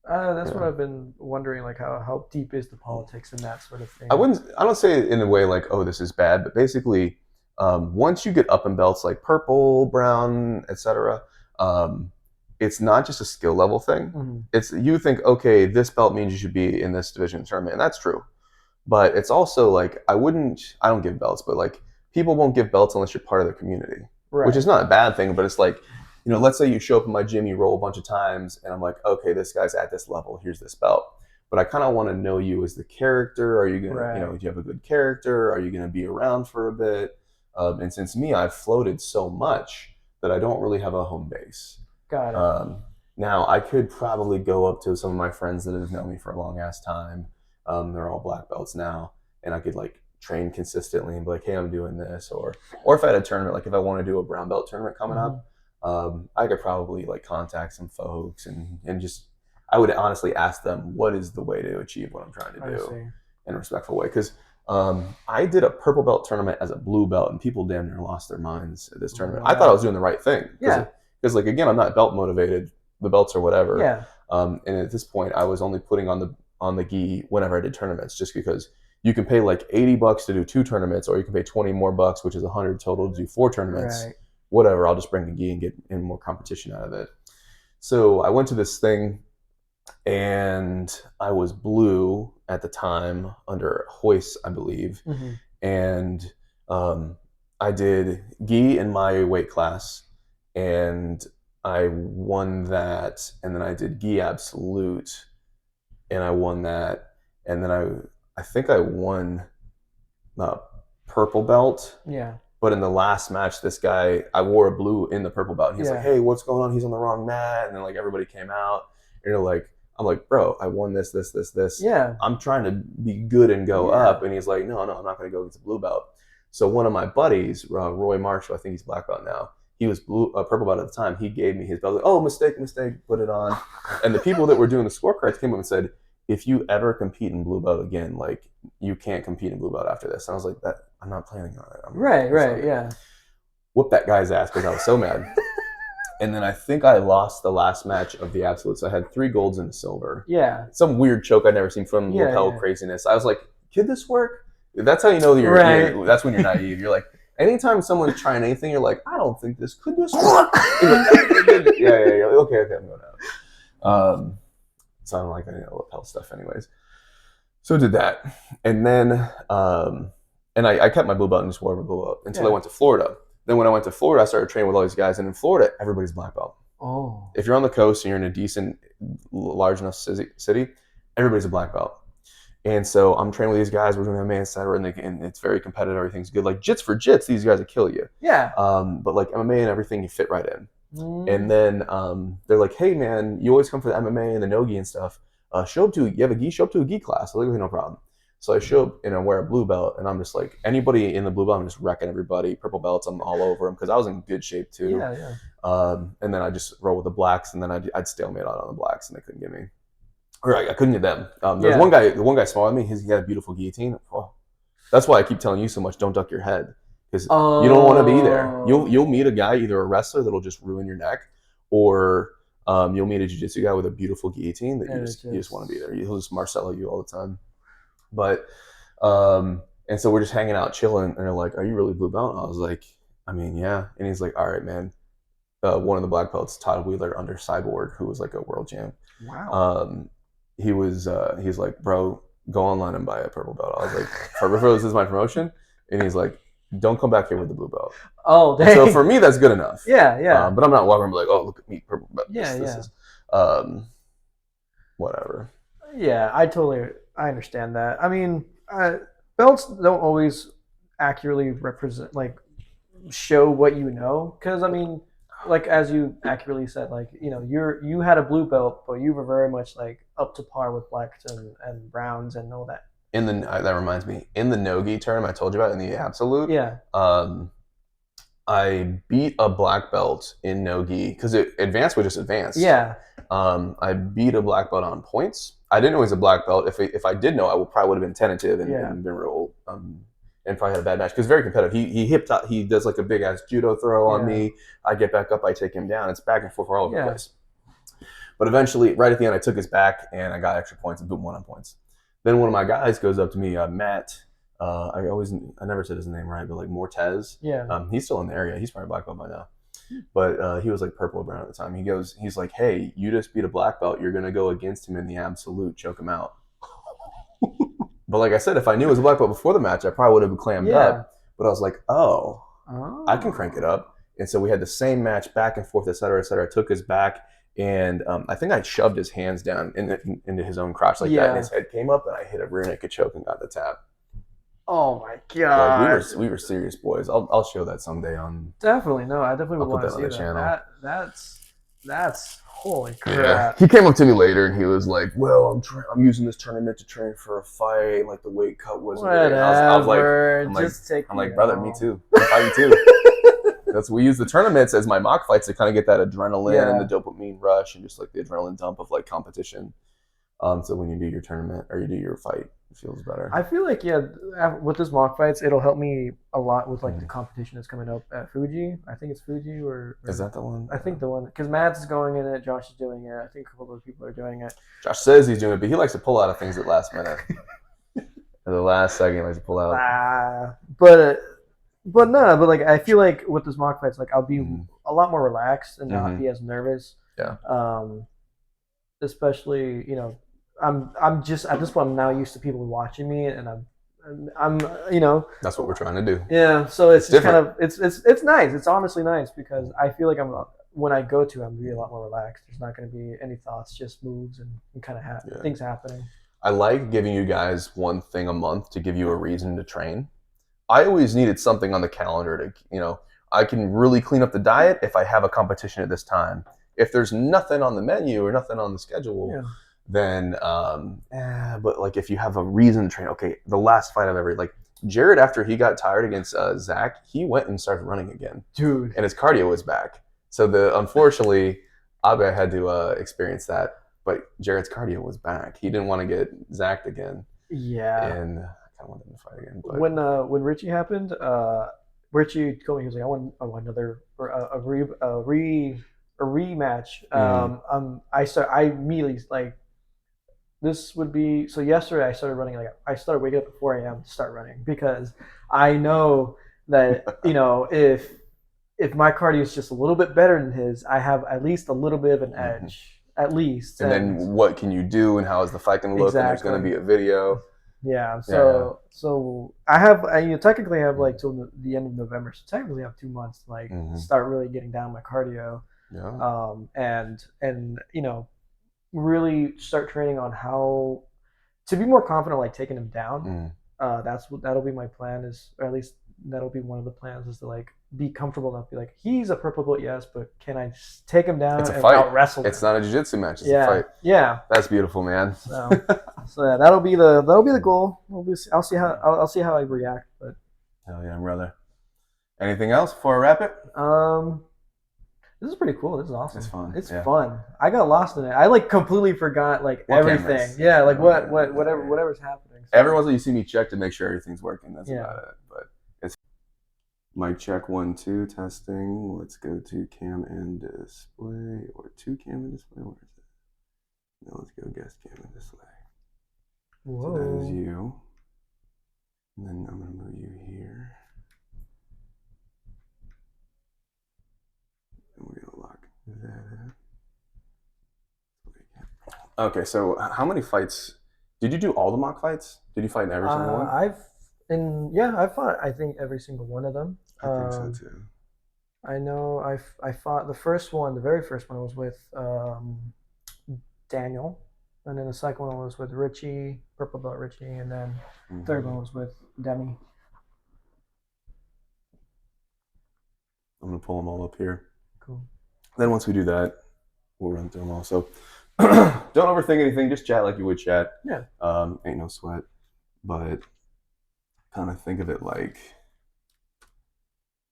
That's what I've been wondering, like how deep is the politics and that sort of thing. I don't say it in a way like, oh, this is bad, but basically, once you get up in belts like purple, brown, etc., it's not just a skill level thing. Mm-hmm. It's you think, okay, this belt means you should be in this division tournament, and that's true. But it's also like I don't give belts, but like people won't give belts unless you're part of the community, which is not a bad thing. But it's like, let's say you show up in my gym, you roll a bunch of times, and I'm like, okay, this guy's at this level. Here's this belt. But I kind of want to know you as the character. Are you gonna, do you have a good character? Are you gonna be around for a bit? And since I've floated so much that I don't really have a home base. Got it. Now, I could probably go up to some of my friends that have known me for a long ass time. They're all black belts now. And I could like train consistently and be like, hey, I'm doing this. Or if I had a tournament, like if I want to do a brown belt tournament coming up, I could probably like contact some folks and just, I would honestly ask them, what is the way to achieve what I'm trying to do in a respectful way? Because I did a purple belt tournament as a blue belt, and people damn near lost their minds at this tournament. I thought I was doing the right thing. Because like again, I'm not belt motivated. The belts or whatever. Yeah. And at this point, I was only putting on the gi whenever I did tournaments, just because you can pay like $80 to do 2 tournaments, or you can pay $20 more, which is $100 total to do 4 tournaments. Right. Whatever. I'll just bring the gi and get in more competition out of it. So I went to this thing, and I was blue at the time under Hoist, I believe. Mm-hmm. And I did gi in my weight class, and I won that. And then I did gi absolute, and I won that. And then I think I won purple belt. Yeah. But in the last match, this guy, I wore a blue in the purple belt. And he's like, hey, what's going on? He's on the wrong mat. And then like everybody came out. And I'm like, bro, I won this. Yeah. I'm trying to be good and go up. And he's like, no, I'm not going to go against the blue belt. So one of my buddies, Roy Marshall, I think he's black belt now. He was purple belt at the time. He gave me his belt. Like, oh, mistake, put it on. And the people that were doing the scorecards came up and said, if you ever compete in blue belt again, like you can't compete in blue belt after this. And I was like, I'm not planning on it. Right, yeah. Whoop that guy's ass because I was so mad. And then I think I lost the last match of the absolutes. I had 3 golds and a silver. Yeah. Some weird choke I'd never seen from lapel craziness. I was like, could this work? That's how you know that that's when you're naive. You're like, anytime someone's trying anything, you're like, I don't think this could work. Yeah. Okay, I'm going out. So I don't like any lapel stuff anyways. So I did that. And then, and I kept my blue belt and just wore my blue belt until I went to Florida. Then when I went to Florida, I started training with all these guys. And in Florida, everybody's black belt. Oh. If you're on the coast and you're in a decent, large enough city, everybody's a black belt. And so I'm training with these guys. We're doing MMA, et cetera, and it's very competitive. Everything's good. Like jits for jits, these guys will kill you. Yeah. But like MMA and everything, you fit right in. Mm. And then they're like, "Hey man, you always come for the MMA and the no gi and stuff. Show up to a gi class." I'm like, "No problem." So I show up and I wear a blue belt, and I'm just like, anybody in the blue belt, I'm just wrecking everybody. Purple belts, I'm all over them because I was in good shape too. Yeah. And then I just roll with the blacks, and then I'd stalemate out on the blacks, and they couldn't get me. Or I couldn't get them. There's one guy smaller than me. He had a beautiful guillotine. Oh, that's why I keep telling you so much. Don't duck your head because you don't want to be there. You'll meet a guy, either a wrestler that'll just ruin your neck, or you'll meet a jiu-jitsu guy with a beautiful guillotine that you just want to be there. He'll just Marcelo you all the time. But and so we're just hanging out, chilling, and they're like, "Are you really blue belt?" And I was like, "I mean, yeah." And he's like, "All right, man." One of the black belts, Todd Wheeler, under Cyborg, who was like a world champ. Wow. He's like, "Bro, go online and buy a purple belt." I was like, "Purple belt, this is my promotion," and he's like, "Don't come back here with the blue belt." Oh, dang. So for me, that's good enough. Yeah. But I'm not walking around like, "Oh, look at me, purple belt." Yeah. This is whatever. Yeah, I understand that. I mean, belts don't always accurately represent, like, show what you know. Because I mean, like as you accurately said, like you had a blue belt, but you were very much like up to par with blacks and browns and all that. That reminds me, in the no-gi tournament I told you about in the absolute. Yeah. I beat a black belt in no-gi because advanced was just advanced. Yeah. I beat a black belt on points. I didn't know he was a black belt. If I did know, I probably would have been tentative and been real and probably had a bad match because very competitive. He does like a big ass judo throw on me. I get back up, I take him down. It's back and forth all over the place. But eventually, right at the end, I took his back and I got extra points and boom, won on points. Then one of my guys goes up to me, Matt. I never said his name right, but like Mortez. Yeah. He's still in the area. He's probably black belt by now. But he was like purple or brown at the time. He's like, "Hey, you just beat a black belt. You're gonna go against him in the absolute, choke him out." But like I said, if I knew it was a black belt before the match, I probably would have clammed up. But I was like, oh, I can crank it up. And so we had the same match back and forth, et cetera, et cetera. I took his back, and I think I shoved his hands down into his own crotch like that, and his head came up, and I hit a rear naked choke and got the tap. Oh my god! Like we were serious boys. I'll show that someday on. Definitely no. I definitely would want to see that. Channel. That's holy crap. Yeah. He came up to me later and he was like, "Well, I'm using this tournament to train for a fight. Like the weight cut wasn't." Whatever. I was like, I'm like, brother, me too. I'm fighting too. We use the tournaments as my mock fights to kind of get that adrenaline and the dopamine rush and just like the adrenaline dump of like competition. So when you do your tournament or you do your fight, it feels better. I feel like with this mock fights, it'll help me a lot with like the competition that's coming up at Fuji. I think it's Fuji or is that the one? I think the one because Mads is going in it, Josh is doing it. I think a couple of other people are doing it. Josh says he's doing it, but he likes to pull out of things at last minute. At the last second, he likes to pull out. But like I feel like with this mock fights, like I'll be a lot more relaxed and not be as nervous. Yeah. Especially I'm just at this point I'm now used to people watching me and I'm that's what we're trying to do. Yeah, so it's just different. kind of it's nice. It's honestly nice because I feel like when I go to I'm gonna be a lot more relaxed. There's not going to be any thoughts, just moves and kind of things happening. I like giving you guys one thing a month to give you a reason to train. I always needed something on the calendar to I can really clean up the diet if I have a competition at this time. If there's nothing on the menu or nothing on the schedule, then but like if you have a reason to train, okay, the last fight I've ever like Jared after he got tired against Zach, he went and started running again, dude, and his cardio was back. So unfortunately, Abe had to experience that, but Jared's cardio was back. He didn't want to get Zach'd again. Yeah, and I kind of wanted him to fight again. But when Richie happened, Richie told me he was like, I want another a rematch. I immediately like. This would be so. Yesterday, I started running. I started waking up at 4 a.m. to start running because I know that if my cardio is just a little bit better than his, I have at least a little bit of an edge, at least. And then what can you do, and how is the fight going to look? Exactly. And there's going to be a video. Yeah. So I technically have like till the end of November. So technically, I have 2 months to start really getting down my cardio. Yeah. And you know, really start training on how to be more confident, like taking him down. Mm. That'll be my plan, is, or at least that'll be one of the plans, is to like be comfortable enough to be like, he's a purple belt, yes, but can I just take him down It's a and fight. out wrestle him? It's not a jiu-jitsu match. It's a Yeah, fight. yeah. That's beautiful, man. So yeah, that'll be the goal. I'll see how I react, but Hell yeah, brother. Anything else before I wrap it? this is pretty cool. This is awesome. It's fun, It's yeah. fun. I got lost in it. I like completely forgot like What everything. cameras? Yeah, like Yeah. whatever's happening. So, Every once in a while you see me check to make sure everything's working. That's Yeah. about it. But it's mic check 1, 2, testing. Let's go to cam and display, or to cam and display. Where is it? Now let's go guest cam and display. whoa. So that is you. And then I'm gonna move you here. And we're gonna lock that in. Okay, so how many fights did you do? All the mock fights? Did you fight in every single one? I've fought, I think, every single one of them. I think so too. I know I fought the first one. The very first one was with Daniel, and then the second one was with Richie, purple belt Richie, and then the third one was with Demi. I'm gonna pull them all up here. Cool. Then once we do that, we'll run through them all. So don't overthink anything. Just chat like you would chat. Yeah. Ain't no sweat. But kind of think of it like,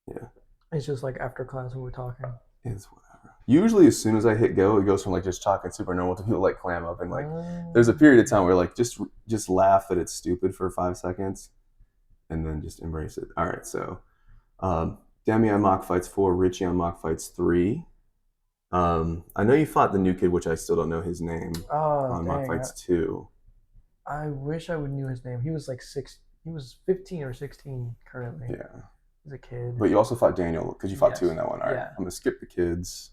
yeah, It's just like after class when we're talking. it's whatever. Usually, as soon as I hit go, it goes from like just talking super normal to people like clam up, and like there's a period of time where like just laugh that it's stupid for 5 seconds, and then just embrace it. All right, so Demi on mock fights 4, Richie on mock fights 3. I know you fought the new kid, which I still don't know his name, on mock fights 2. I wish I would knew his name. He was like 6. He was 15 or 16 currently. Yeah. He's a kid. But you also fought Daniel, because you fought Yes. 2 in that one. All right, Yeah. I'm gonna skip the kids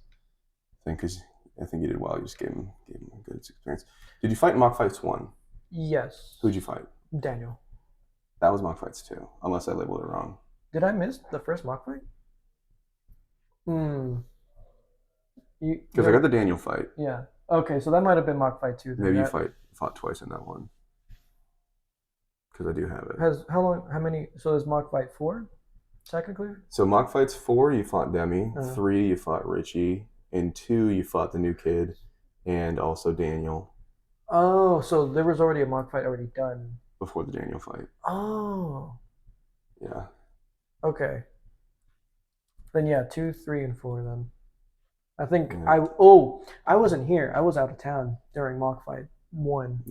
thing because I think you did well. You just gave him a good experience. Did you fight in mock fights 1? Yes. Who'd you fight? Daniel. That was mock fights 2, unless I labeled it wrong. Did I miss the first mock fight? Because I got the Daniel fight. Yeah. Okay, so that might have been mock fight 2. Maybe you fought twice in that one. Because I do have it. How many? So is mock fight 4, technically? So mock fights 4, you fought Demi. Uh-huh. 3, you fought Richie. And 2, you fought the new kid, and also Daniel. Oh, so there was already a mock fight already done before the Daniel fight. Oh. Yeah. Okay. Then yeah, 2, 3, and 4 then. I think Yeah. I wasn't here. I was out of town during mock fight 1.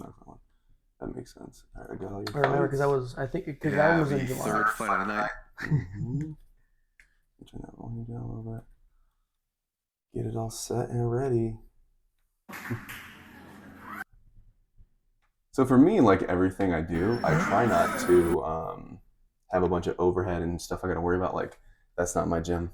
That makes sense. All right, I got all your I remember because that was in July. Third fight of the night. Mm-hmm. Turn that volume down a little bit. Get it all set and ready. So for me, like everything I do, I try not to have a bunch of overhead and stuff I got to worry about. Like that's not my gym.